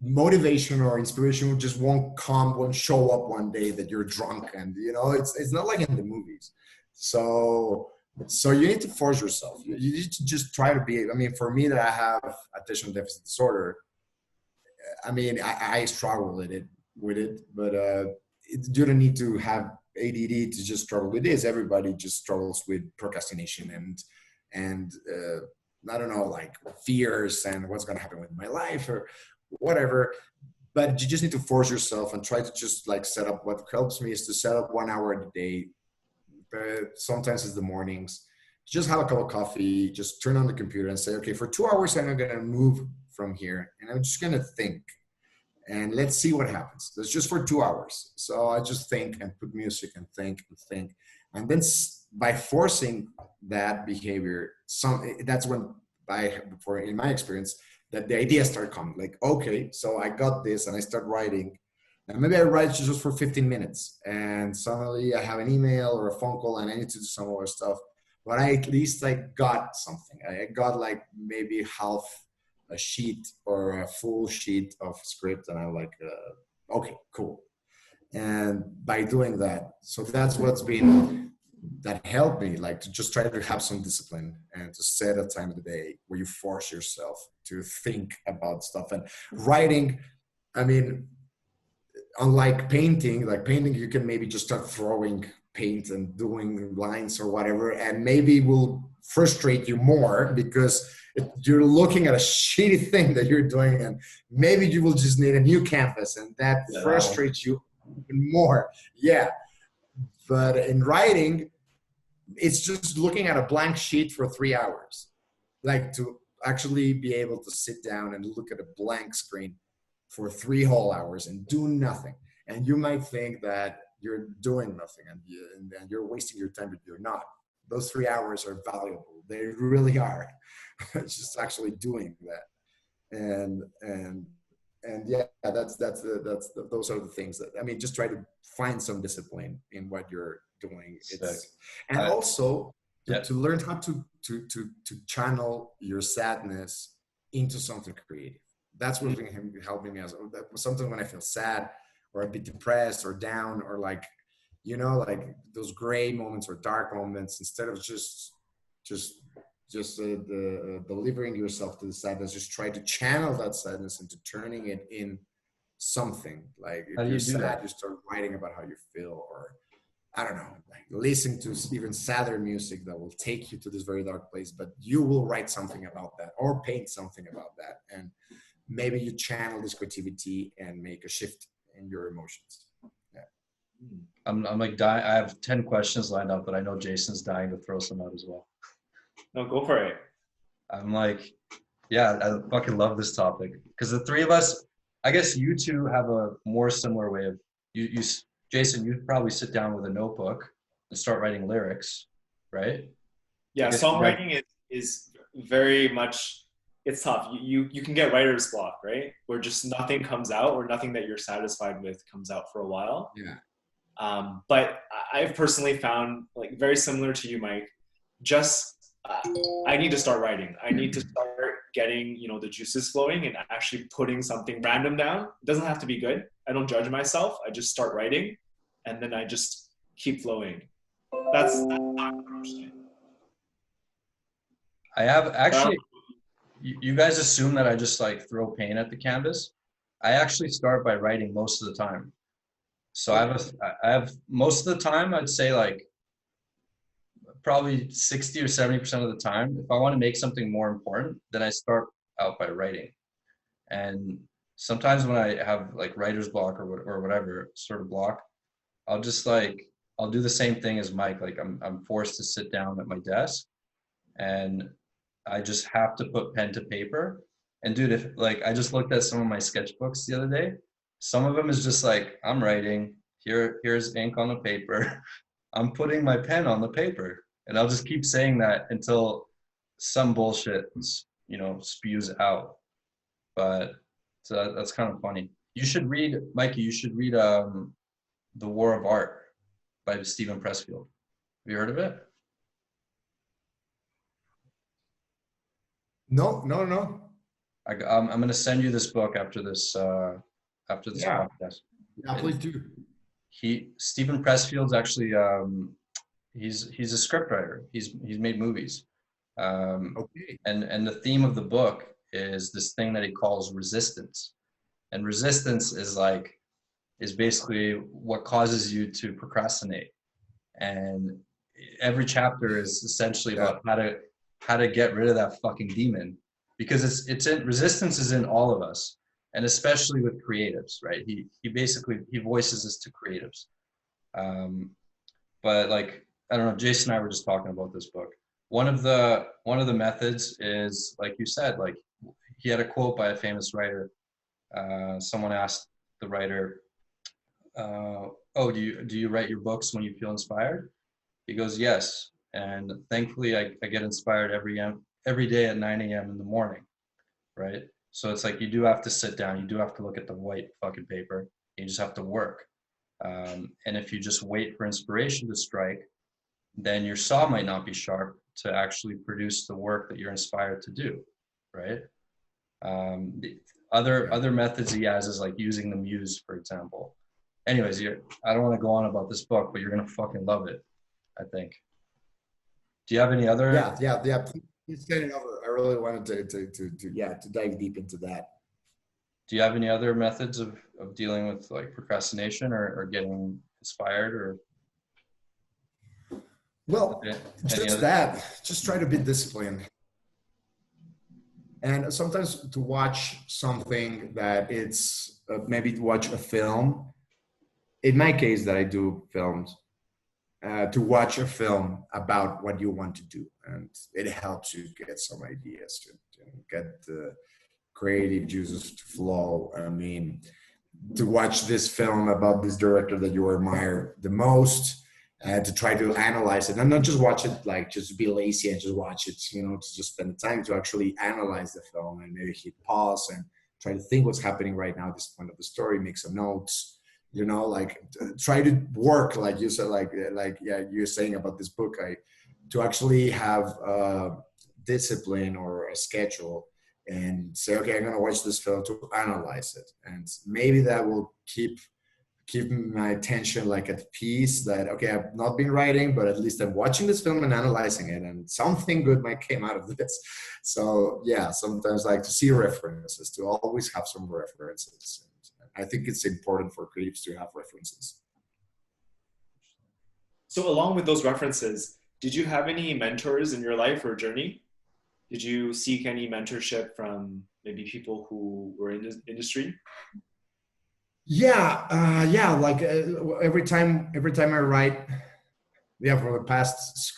motivation or inspiration just won't show up one day that you're drunk, and it's not like in the movies. So you need to force yourself. You need to just try to be. I mean, for me, that I have attention deficit disorder, I mean, I struggle with it, but you don't need to have ADD to just struggle with this. Everybody just struggles with procrastination and I don't know, like fears and what's going to happen with my life or whatever. But you just need to force yourself and try to just like set up. What helps me is to set up 1 hour a day. Sometimes it's the mornings. Just have a cup of coffee, just turn on the computer and say, okay, for 2 hours, I'm going to move from here and I'm just going to think and let's see what happens. That's just for 2 hours. So I just think and put music and think and think. And then by forcing that behavior, that's when in my experience, that the ideas start coming like, okay, so I got this and I start writing and maybe I write just for 15 minutes and suddenly I have an email or a phone call and I need to do some other stuff, but I at least like got something. I got like maybe half a sheet or a full sheet of script and I'm like, okay, cool. And by doing that, so that's what's been that helped me, like to just try to have some discipline and to set a time of the day where you force yourself to think about stuff. And writing, I mean, unlike painting, like painting, you can maybe just start throwing paint and doing lines or whatever, and maybe will frustrate you more because you're looking at a shitty thing that you're doing, and maybe you will just need a new canvas, and that frustrates you even more. Yeah. But in writing, it's just looking at a blank sheet for 3 hours. Like to actually be able to sit down and look at a blank screen for 3 whole hours and do nothing. And you might think that you're doing nothing and you're wasting your time, but you're not. Those 3 hours are valuable. They really are. It's just actually doing that. And yeah, those are the things that, I mean, just try to find some discipline in what you're doing. And also to learn how to channel your sadness into something creative. That's what's been helping me. As sometimes when I feel sad or a bit depressed or down or like, you know, like those gray moments or dark moments, instead of just delivering yourself to the sadness, just try to channel that sadness into turning it in something. Like if you're sad, you start writing about how you feel, or I don't know, like listen to even sadder music that will take you to this very dark place, but you will write something about that or paint something about that. And maybe you channel this creativity and make a shift in your emotions. Yeah. I'm like dying. I have 10 questions lined up, but I know Jason's dying to throw some out as well. No, go for it. I'm like, yeah, I fucking love this topic because the three of us, I guess you two have a more similar way of Jason, you'd probably sit down with a notebook and start writing lyrics, right? Yeah, songwriting is very much, it's tough. You can get writer's block, right? Where just nothing comes out or nothing that you're satisfied with comes out for a while. Yeah. But I've personally found, like very similar to you, Mike, just I need to start writing. I need to start getting, you know, the juices flowing and actually putting something random down. It doesn't have to be good. I don't judge myself. I just start writing and then I just keep flowing. That's my approach. I have actually, you guys assume that I just like throw paint at the canvas. I actually start by writing most of the time. So I have most of the time, I'd say like probably 60 or 70% of the time, if I want to make something more important, then I start out by writing. And sometimes when I have like writer's block or whatever sort of block, I'll just like, I'll do the same thing as Mike. Like I'm forced to sit down at my desk and I just have to put pen to paper. And dude, if like, I just looked at some of my sketchbooks the other day, some of them is just like, I'm writing, here's ink on the paper. I'm putting my pen on the paper. And I'll just keep saying that until some bullshit, you know, spews out. But so that's kind of funny. You should read, Mikey, you should read The War of Art by Stephen Pressfield. Have you heard of it? No. I'm going to send you this book after this podcast. Yeah, please do. Stephen Pressfield's actually he's a scriptwriter. He's made movies. Okay. And the theme of the book is this thing that he calls resistance. And resistance is like, is basically what causes you to procrastinate. And every chapter is essentially about how to get rid of that fucking demon, because it's in resistance is in all of us, and especially with creatives, right? He basically voices this to creatives. But like, I don't know, Jason and I were just talking about this book. One of the methods is, like you said, like he had a quote by a famous writer. Someone asked the writer, "Oh, do you write your books when you feel inspired?" He goes, "Yes, and thankfully I get inspired every day at 9 a.m. in the morning." Right? So it's like you do have to sit down. You do have to look at the white fucking paper. You just have to work. And if you just wait for inspiration to strike, then your saw might not be sharp to actually produce the work that you're inspired to do, right? The other methods he has is like using the muse, for example. Anyways, I don't want to go on about this book, but you're gonna fucking love it, I think. Do you have any other? Yeah. Please get it over. I really wanted to dive deep into that. Do you have any other methods of dealing with like procrastination or getting inspired or? Well, just try to be disciplined. And sometimes to watch something that it's maybe to watch a film. In my case, that I do films, to watch a film about what you want to do, and it helps you get some ideas to get the creative juices to flow. I mean, to watch this film about this director that you admire the most, to try to analyze it and not just watch it, like just be lazy and just watch it, to just spend the time to actually analyze the film and maybe hit pause and try to think what's happening right now at this point of the story, make some notes, like try to work, like you said, you're saying about this book, to actually have discipline or a schedule and say, okay, I'm going to watch this film to analyze it. And maybe that will keep my attention like at peace, that, okay, I've not been writing, but at least I'm watching this film and analyzing it, and something good might came out of this. So yeah, sometimes like to see references, to always have some references. I think it's important for creatives to have references. So along with those references, did you have any mentors in your life or journey? Did you seek any mentorship from maybe people who were in this industry? Like every time I write, for the past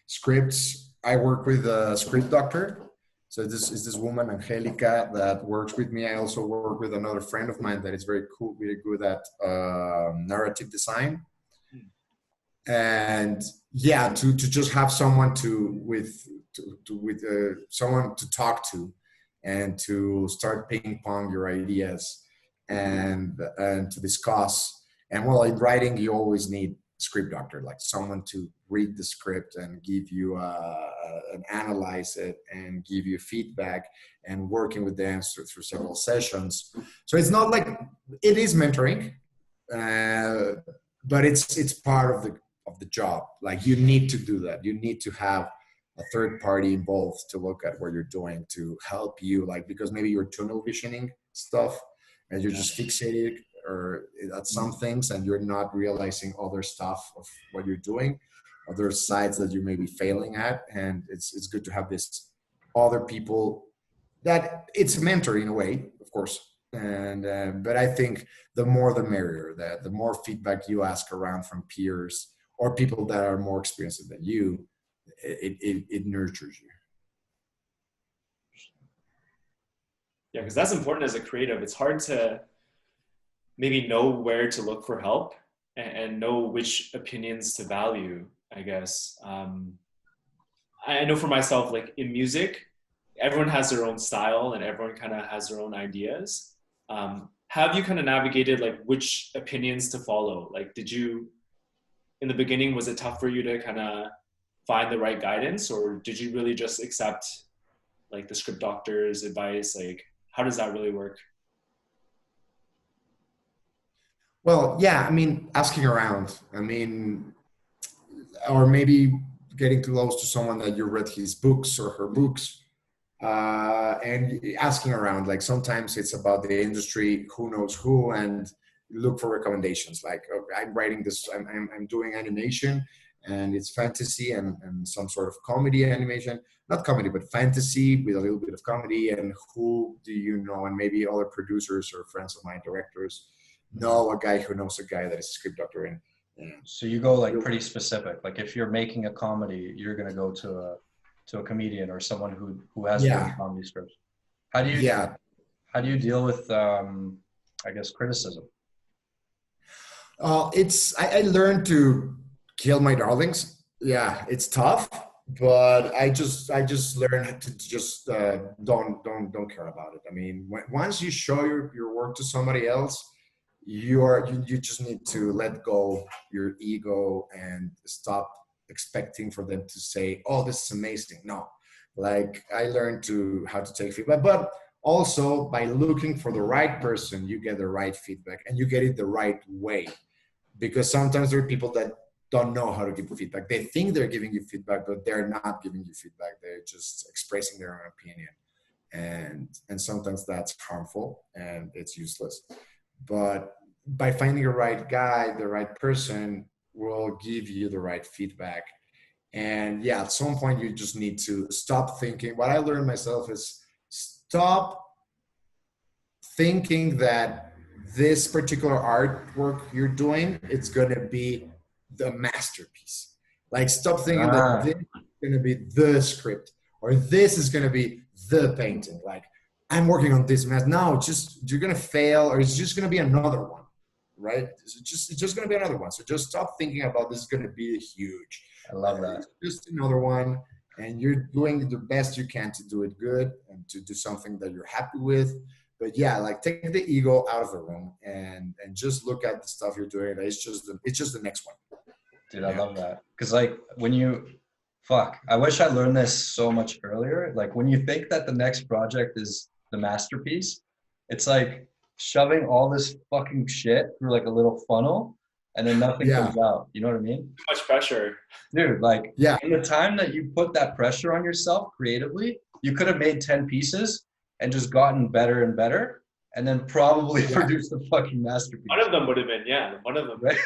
scripts, I work with a script doctor. So this is this woman, Angelica, that works with me. I also work with another friend of mine that is very good at narrative design. And to just have someone someone to talk to, and to start ping pong your ideas and to discuss. And well, in writing, you always need a script doctor, like someone to read the script and give you and analyze it and give you feedback, and working with them through several sessions. So it's not like, it is mentoring, but it's part of the job. Like you need to do that. You need to have a third party involved to look at what you're doing, to help you, like, because maybe you're tunnel visioning stuff and you're just fixated or at some things, and you're not realizing other stuff of what you're doing, other sides that you may be failing at. And it's good to have this other people, that it's a mentor in a way, of course. And but I think the more the merrier, that the more feedback you ask around from peers or people that are more experienced than you, it nurtures you. Yeah, because that's important as a creative. It's hard to maybe know where to look for help and know which opinions to value, I guess. I know for myself, like in music, everyone has their own style and everyone kind of has their own ideas. Have you kind of navigated like which opinions to follow? Like, in the beginning, was it tough for you to kind of find the right guidance, or did you really just accept like the script doctor's advice? Like, how does that really work? Well, yeah, I mean, asking around. I mean, or maybe getting close to someone that you read his books or her books, and asking around. Like sometimes it's about the industry, who knows who, and look for recommendations. Like, okay, I'm writing this, I'm doing animation, and it's fantasy and some sort of comedy animation, not comedy, but fantasy with a little bit of comedy. And who do you know? And maybe other producers or friends of mine, directors, know a guy who knows a guy that is a script doctor. And So you go like pretty specific. Like if you're making a comedy, you're gonna go to a comedian or someone who has written comedy scripts. How do you deal with I guess criticism? I learned to kill my darlings. Yeah, it's tough, but I just learned to just don't care about it. I mean, once you show your work to somebody else, you just need to let go your ego and stop expecting for them to say, "Oh, this is amazing." No, like I learned to how to take feedback, but also by looking for the right person, you get the right feedback and you get it the right way. Because sometimes there are people that don't know how to give feedback. They think they're giving you feedback, but they're not giving you feedback. They're just expressing their own opinion, and sometimes that's harmful and it's useless. But by finding the right guy, the right person will give you the right feedback. And yeah, at some point you just need to stop thinking. What I learned myself is stop thinking that this particular artwork you're doing, it's going to be the masterpiece. Like stop thinking that this is going to be the script or this is going to be the painting. Like I'm working on this mess. No, just you're going to fail or it's just going to be another one, right? It's just going to be another one. So just stop thinking about this is going to be huge. I love that. It's just another one. And you're doing the best you can to do it good and to do something that you're happy with. But yeah, like take the ego out of the room and just look at the stuff you're doing. It's just the next one. Dude, I love that. Because like I wish I learned this so much earlier. Like when you think that the next project is the masterpiece, it's like shoving all this fucking shit through like a little funnel and then nothing comes out. You know what I mean? Too much pressure. Dude, like in the time that you put that pressure on yourself creatively, you could have made 10 pieces and just gotten better and better and then probably produced a fucking masterpiece. One of them would have been, one of them. Right?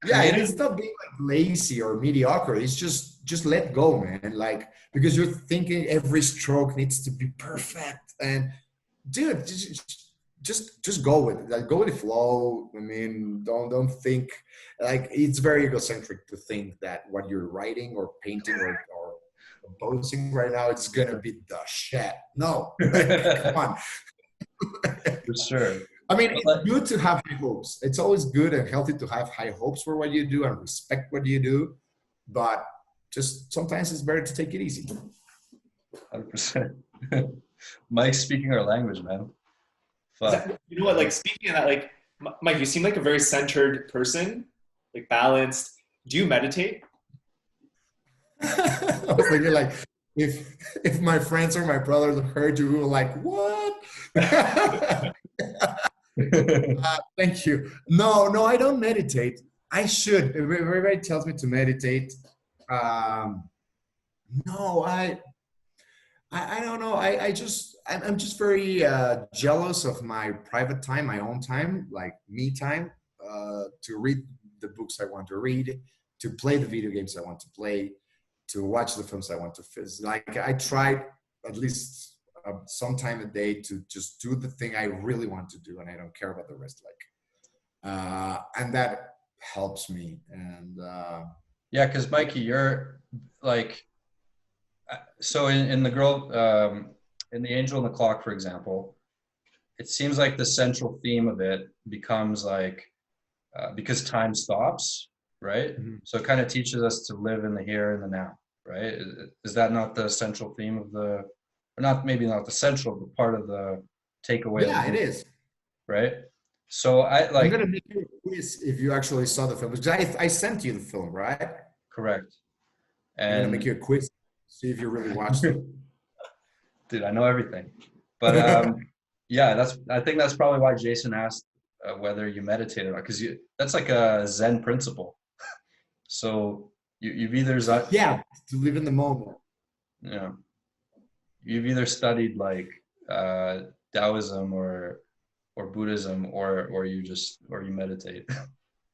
And it's not being like lazy or mediocre. It's just let go, man. Like, because you're thinking every stroke needs to be perfect. And dude, just go with it. Like go with the flow. I mean, don't think like it's very egocentric to think that what you're writing or painting or composing right now, it's gonna be the shit. No, come on. For sure. I mean, it's good to have high hopes. It's always good and healthy to have high hopes for what you do and respect what you do. But just sometimes it's better to take it easy. 100%. Mike's speaking our language, man. Fuck. You know what? Like speaking of that, like Mike, you seem like a very centered person, like balanced. Do you meditate? I was thinking like, if my friends or my brothers heard you, we were like, what? Thank you. No, I don't meditate. I should. Everybody tells me to meditate. No, I don't know. I'm just very jealous of my private time, my own time, like me time, to read the books I want to read, to play the video games I want to play, to watch the films I want to film. Like I tried at least some time a day to just do the thing I really want to do, and I don't care about the rest. And that helps me. And yeah, because Mikey, you're like, so in the girl, in the Angel and the Clock, for example, it seems like the central theme of it becomes like because time stops, right? Mm-hmm. So it kind of teaches us to live in the here and the now, right? Is that not the central theme of the? Or not, maybe not the central, but part of the takeaway. Yeah, it is. Right. So I'm gonna make you a quiz if you actually saw the film, because I sent you the film, right? Correct. And I'm gonna make you a quiz, see if you really watched it. Dude, I know everything. But yeah, I think that's probably why Jason asked whether you meditated, because that's like a Zen principle. So you've either to live in the moment. Yeah. You've either studied like Taoism or Buddhism, or you meditate.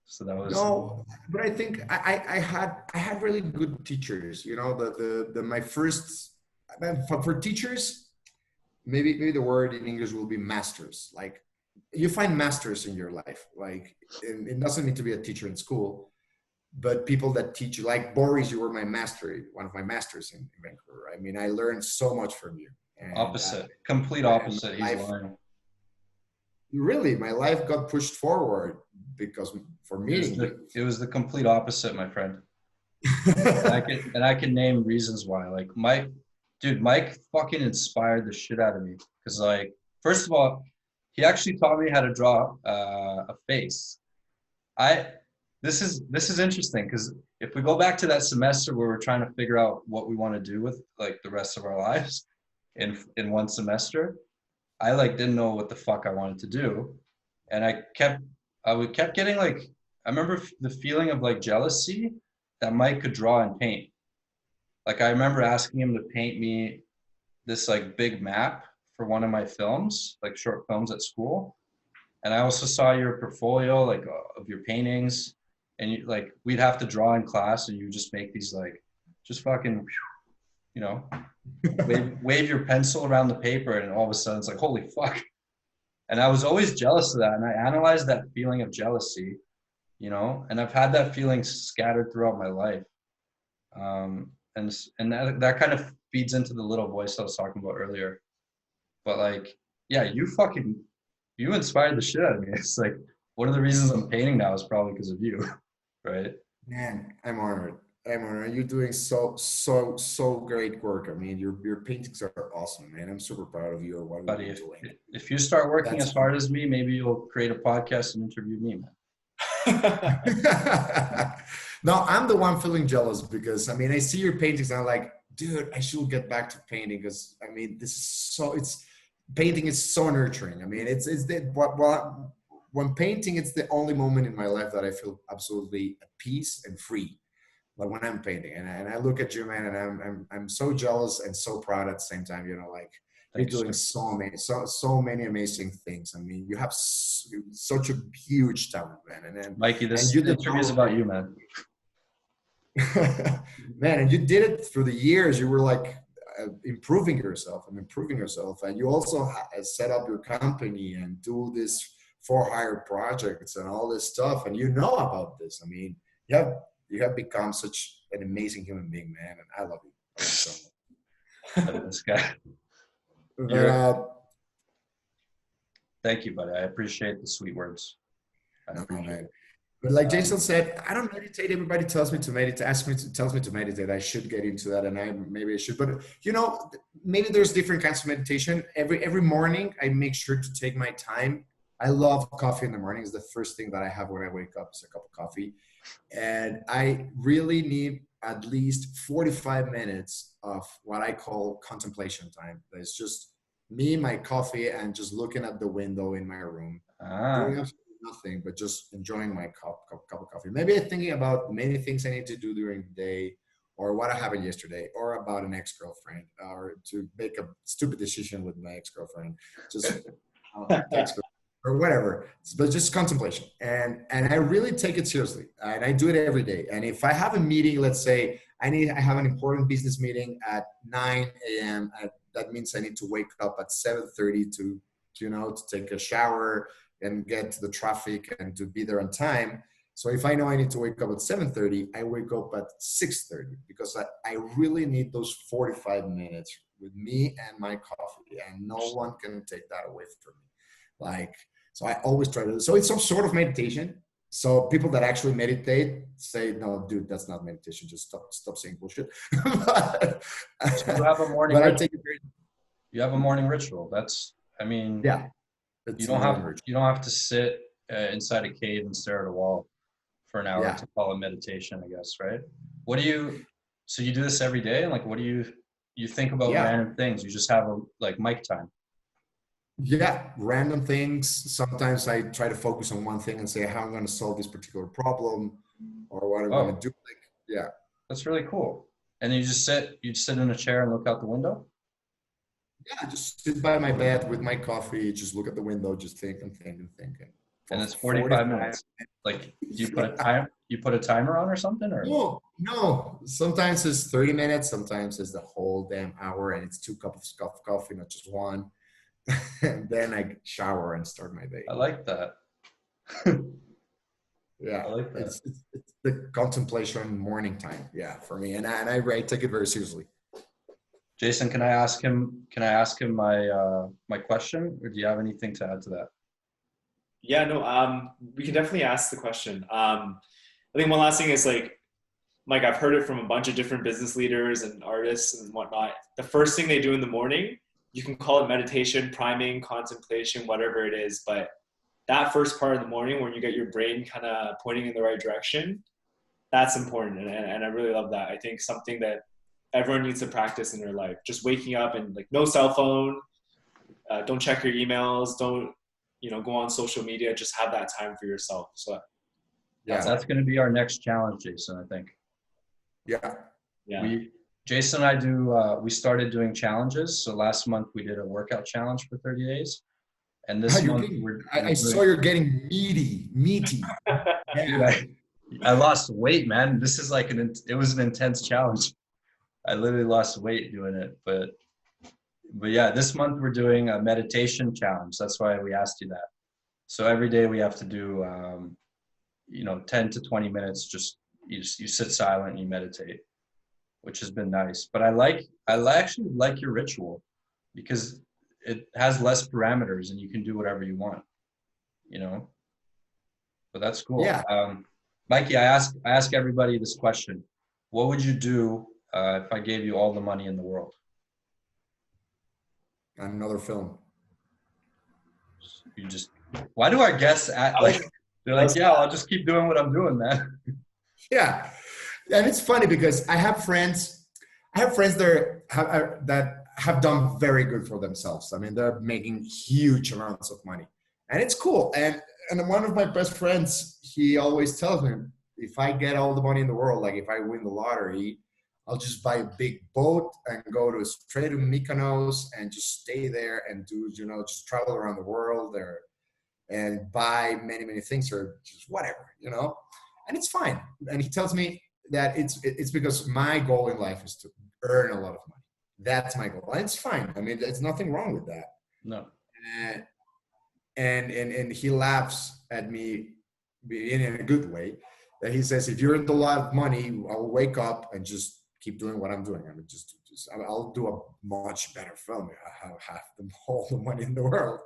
So that was No, but I think I had really good teachers. You know, the my first for teachers, maybe the word in English will be masters. Like you find masters in your life. Like it doesn't need to be a teacher in school, but people that teach you. Like Boris, you were my master, one of my masters in Vancouver. I mean, I learned so much from you. And complete and opposite. my He's life, lying. really, my life got pushed forward because for meeting you. It was the complete opposite, my friend. And I can name reasons why. Like Mike fucking inspired the shit out of me. Cause like, first of all, he actually taught me how to draw a face. This is interesting because if we go back to that semester where we're trying to figure out what we want to do with like the rest of our lives in one semester, I like didn't know what the fuck I wanted to do, and I kept getting like, I remember the feeling of like jealousy that Mike could draw and paint. Like I remember asking him to paint me this like big map for one of my films, like short films at school. And I also saw your portfolio, like of your paintings, and you like we'd have to draw in class, and you just make these like, just fucking, you know, wave your pencil around the paper, and all of a sudden it's like, holy fuck. And I was always jealous of that, and I analyzed that feeling of jealousy, you know, and I've had that feeling scattered throughout my life, and that kind of feeds into the little voice I was talking about earlier. But like, yeah, you inspired the shit out of me. It's like one of the reasons I'm painting now is probably because of you, right? Man, I'm honored. I'm honored. You're doing so great work. I mean, your paintings are awesome, man. I'm super proud of you or what Buddy, you're doing. if you start working That's as hard as me, maybe you'll create a podcast and interview me, man. No, I'm the one feeling jealous because I mean, I see your paintings and I'm like, dude, I should get back to painting because I mean, this is it's painting is so nurturing. I mean, it's the when painting, it's the only moment in my life that I feel absolutely at peace and free. Like when I'm painting, and I look at you, man, and I'm so jealous and so proud at the same time. You know, like you're Thanks, doing sir. so many amazing things. I mean, you have such a huge talent, man, Mikey, and this you interview is about develop you, man. man, and you did it through the years. You were like improving yourself and improving yourself, and you also set up your company and do this for hire projects and all this stuff. And you know about this. I mean, you have become such an amazing human being, man, and I love you. I love you so much. This guy. But Thank you, buddy. I appreciate the sweet words. I no, appreciate man. it. But like Jason said, I don't meditate. Everybody tells me to meditate, tells me to meditate. I should get into that, and maybe I should. But you know, maybe there's different kinds of meditation. Every morning, I make sure to take my time. I love coffee in the morning. It's the first thing that I have when I wake up is a cup of coffee, and I really need at least 45 minutes of what I call contemplation time. It's just me, my coffee, and just looking at the window in my room, doing absolutely nothing but just enjoying my cup of coffee. Maybe I'm thinking about many things I need to do during the day, or what happened yesterday, or about an ex-girlfriend, or to make a stupid decision with my ex-girlfriend, just text her, or whatever. But just contemplation, and I really take it seriously, and I do it every day. And if I have a meeting, let's say I have an important business meeting at 9 a.m. That means I need to wake up at 7:30 to take a shower and get to the traffic and to be there on time. So if I know I need to wake up at 7:30, I wake up at 6:30 because I really need those 45 minutes with me and my coffee, and no one can take that away from me. Like, so I always try to, so it's some sort of meditation. So people that actually meditate say, no, dude, that's not meditation. Just stop saying bullshit. So you have a morning but I ritual. take it very, You have a morning ritual. That's, I mean, yeah. you don't have to sit inside a cave and stare at a wall for an hour to call it meditation, I guess, right? So you do this every day, and like, what do you think about random things? You just have a like mic time. Yeah, random things. Sometimes I try to focus on one thing and say how I'm going to solve this particular problem or what I'm going to do. Like, yeah. That's really cool. And then you sit in a chair and look out the window? Yeah, just sit by my bed with my coffee, just look at the window, just think and think and think. And For it's 45 minutes. Like, do you put a time? You put a timer on or something, or? No, no. Sometimes it's 30 minutes, sometimes it's the whole damn hour, and it's 2 cups of coffee, not just one. And then I shower and start my day. I like that. Yeah, I like that. it's the contemplation morning time. Yeah, for me, and I take it very seriously. Jason, can I ask him? Can I ask him my question, or do you have anything to add to that? Yeah, no, we can definitely ask the question. I think one last thing is like, Mike, I've heard it from a bunch of different business leaders and artists and whatnot. The first thing they do in the morning, you can call it meditation, priming, contemplation, whatever it is. But that first part of the morning when you get your brain kind of pointing in the right direction, that's important. And I really love that. I think something that everyone needs to practice in their life. Just waking up and like no cell phone, don't check your emails, don't, go on social media, just have that time for yourself. So Yeah, That's going to be our next challenge, Jason. I think. yeah. yeah. Jason and I we started doing challenges. So last month we did a workout challenge for 30 days. And this month I saw you're getting meaty. dude, Yeah. I lost weight, man. This is like it was an intense challenge. I literally lost weight doing it, but yeah, this month we're doing a meditation challenge. That's why we asked you that. So every day we have to do, 10 to 20 minutes. You sit silent and you meditate, which has been nice. But I actually like your ritual because it has less parameters and you can do whatever you want, But that's cool. Yeah. Mikey, I ask everybody this question: what would you do if I gave you all the money in the world? Another film. Why do our guests act like they're like, yeah, I'll just keep doing what I'm doing, man? Yeah, and it's funny because I have friends that have done very good for themselves. I mean, they're making huge amounts of money, and it's cool. And one of my best friends, he always tells me, if I get all the money in the world, like if I win the lottery, I'll just buy a big boat and go straight to Mykonos and just stay there and do, just travel around the world there and buy many, many things or just whatever. And it's fine. And he tells me that it's because my goal in life is to earn a lot of money. That's my goal. And it's fine. I mean, there's nothing wrong with that. No. And he laughs at me in a good way. That he says, if you're in a lot of money, I'll wake up and just keep doing what I'm doing. I mean, I'll do a much better film. I have all the money in the world,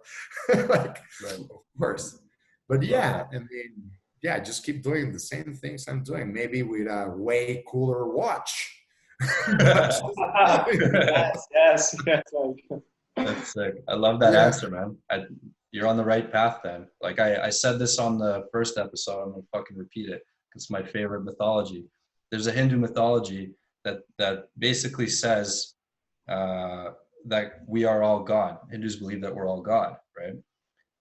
like, right. Of course. But yeah, I mean, yeah, just keep doing the same things I'm doing. Maybe with a way cooler watch. Yes. That's sick. I love that answer, man. You're on the right path then. Like I said this on the first episode, I'm gonna fucking repeat it. It's my favorite mythology. There's a Hindu mythology that basically says that we are all God. Hindus believe that we're all God, right?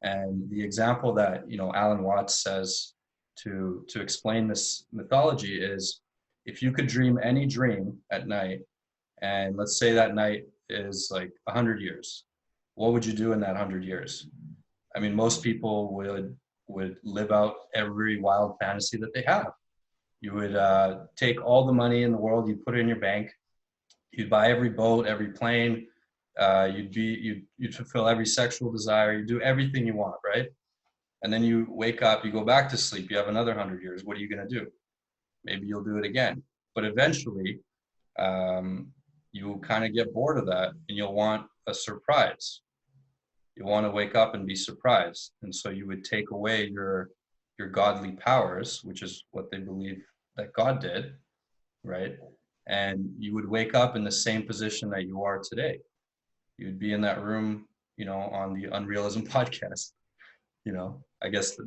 And the example that Alan Watts says to explain this mythology is, if you could dream any dream at night, and let's say that night is like 100 years, what would you do in that 100 years? I mean, most people would live out every wild fantasy that they have. You would take all the money in the world, you put it in your bank, you'd buy every boat, every plane, you'd fulfill every sexual desire, you do everything you want, right? And then you wake up, you go back to sleep, you have another 100 years. What are you going to do? Maybe you'll do it again. But eventually, you kind of get bored of that and you'll want a surprise. You want to wake up and be surprised. And so you would take away your godly powers, which is what they believe that God did, right? And you would wake up in the same position that you are today. You'd be in that room, on the Unrealism podcast. I guess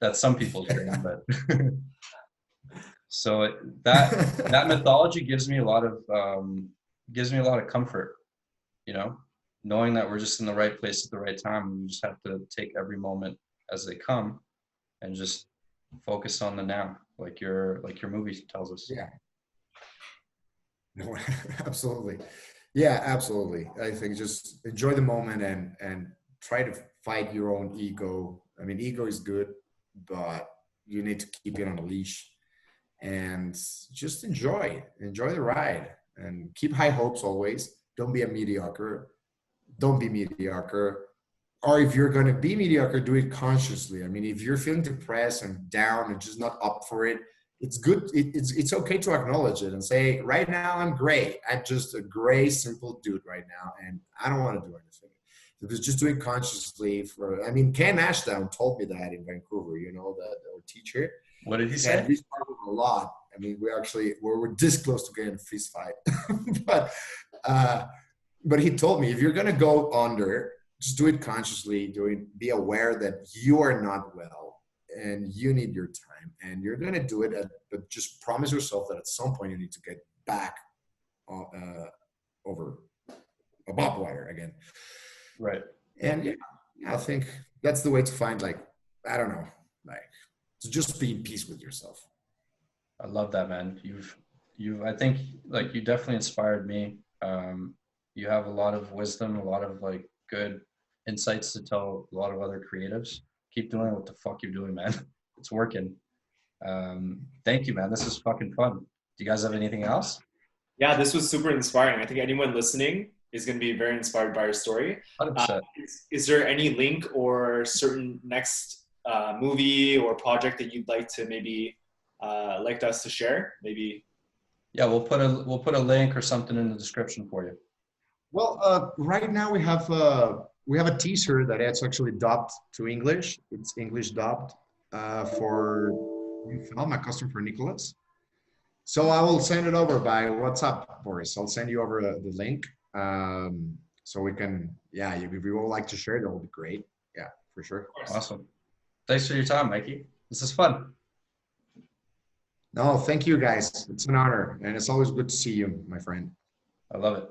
that's some people's dream, but so that mythology gives me a lot of comfort, knowing that we're just in the right place at the right time. We just have to take every moment as they come and just focus on the now, like your movie tells us. Yeah. No, absolutely. Yeah, absolutely. I think just enjoy the moment and try to fight your own ego. I mean, ego is good, but you need to keep it on a leash and just enjoy the ride, and keep high hopes always. Don't be a mediocre. Don't be mediocre. Or if you're going to be mediocre, do it consciously. I mean, if you're feeling depressed and down and just not up for it, it's good. It's okay to acknowledge it and say, right now I'm gray. I'm just a gray, simple dude right now, and I don't want to do anything. If it's just doing consciously for, I mean, Ken Ashdown told me that in Vancouver. You know, that our teacher. What did he And say? we struggled a lot. I mean, we're this close to getting a fist fight, but uh, but he told me, if you're gonna go under, just do it consciously. Be aware that you are not well and you need your time, and you're gonna do it. But just promise yourself that at some point you need to get back over above water again. Right. And yeah, I think that's the way to find, like, I don't know, like, to just be in peace with yourself. I love that, man. I think like you definitely inspired me. You have a lot of wisdom, a lot of like good insights to tell a lot of other creatives. Keep doing what the fuck you're doing, man. It's working. Thank you, man. This is fucking fun. Do you guys have anything else? Yeah, this was super inspiring. I think anyone listening is going to be very inspired by your story. 100%. Is there any link or certain next movie or project that you'd like to maybe like us to share? Maybe. Yeah, we'll put a link or something in the description for you. Well, right now we have a teaser that it's actually dubbed to English. It's English dubbed for new film, A Custom for Nicholas. So I will send it over by WhatsApp, Boris. I'll send you over the link, so we can. Yeah, if you would like to share it, that would be great. Yeah, for sure. Awesome. Thanks for your time, Mikey. This is fun. No, thank you guys. It's an honor, and it's always good to see you, my friend. I love it.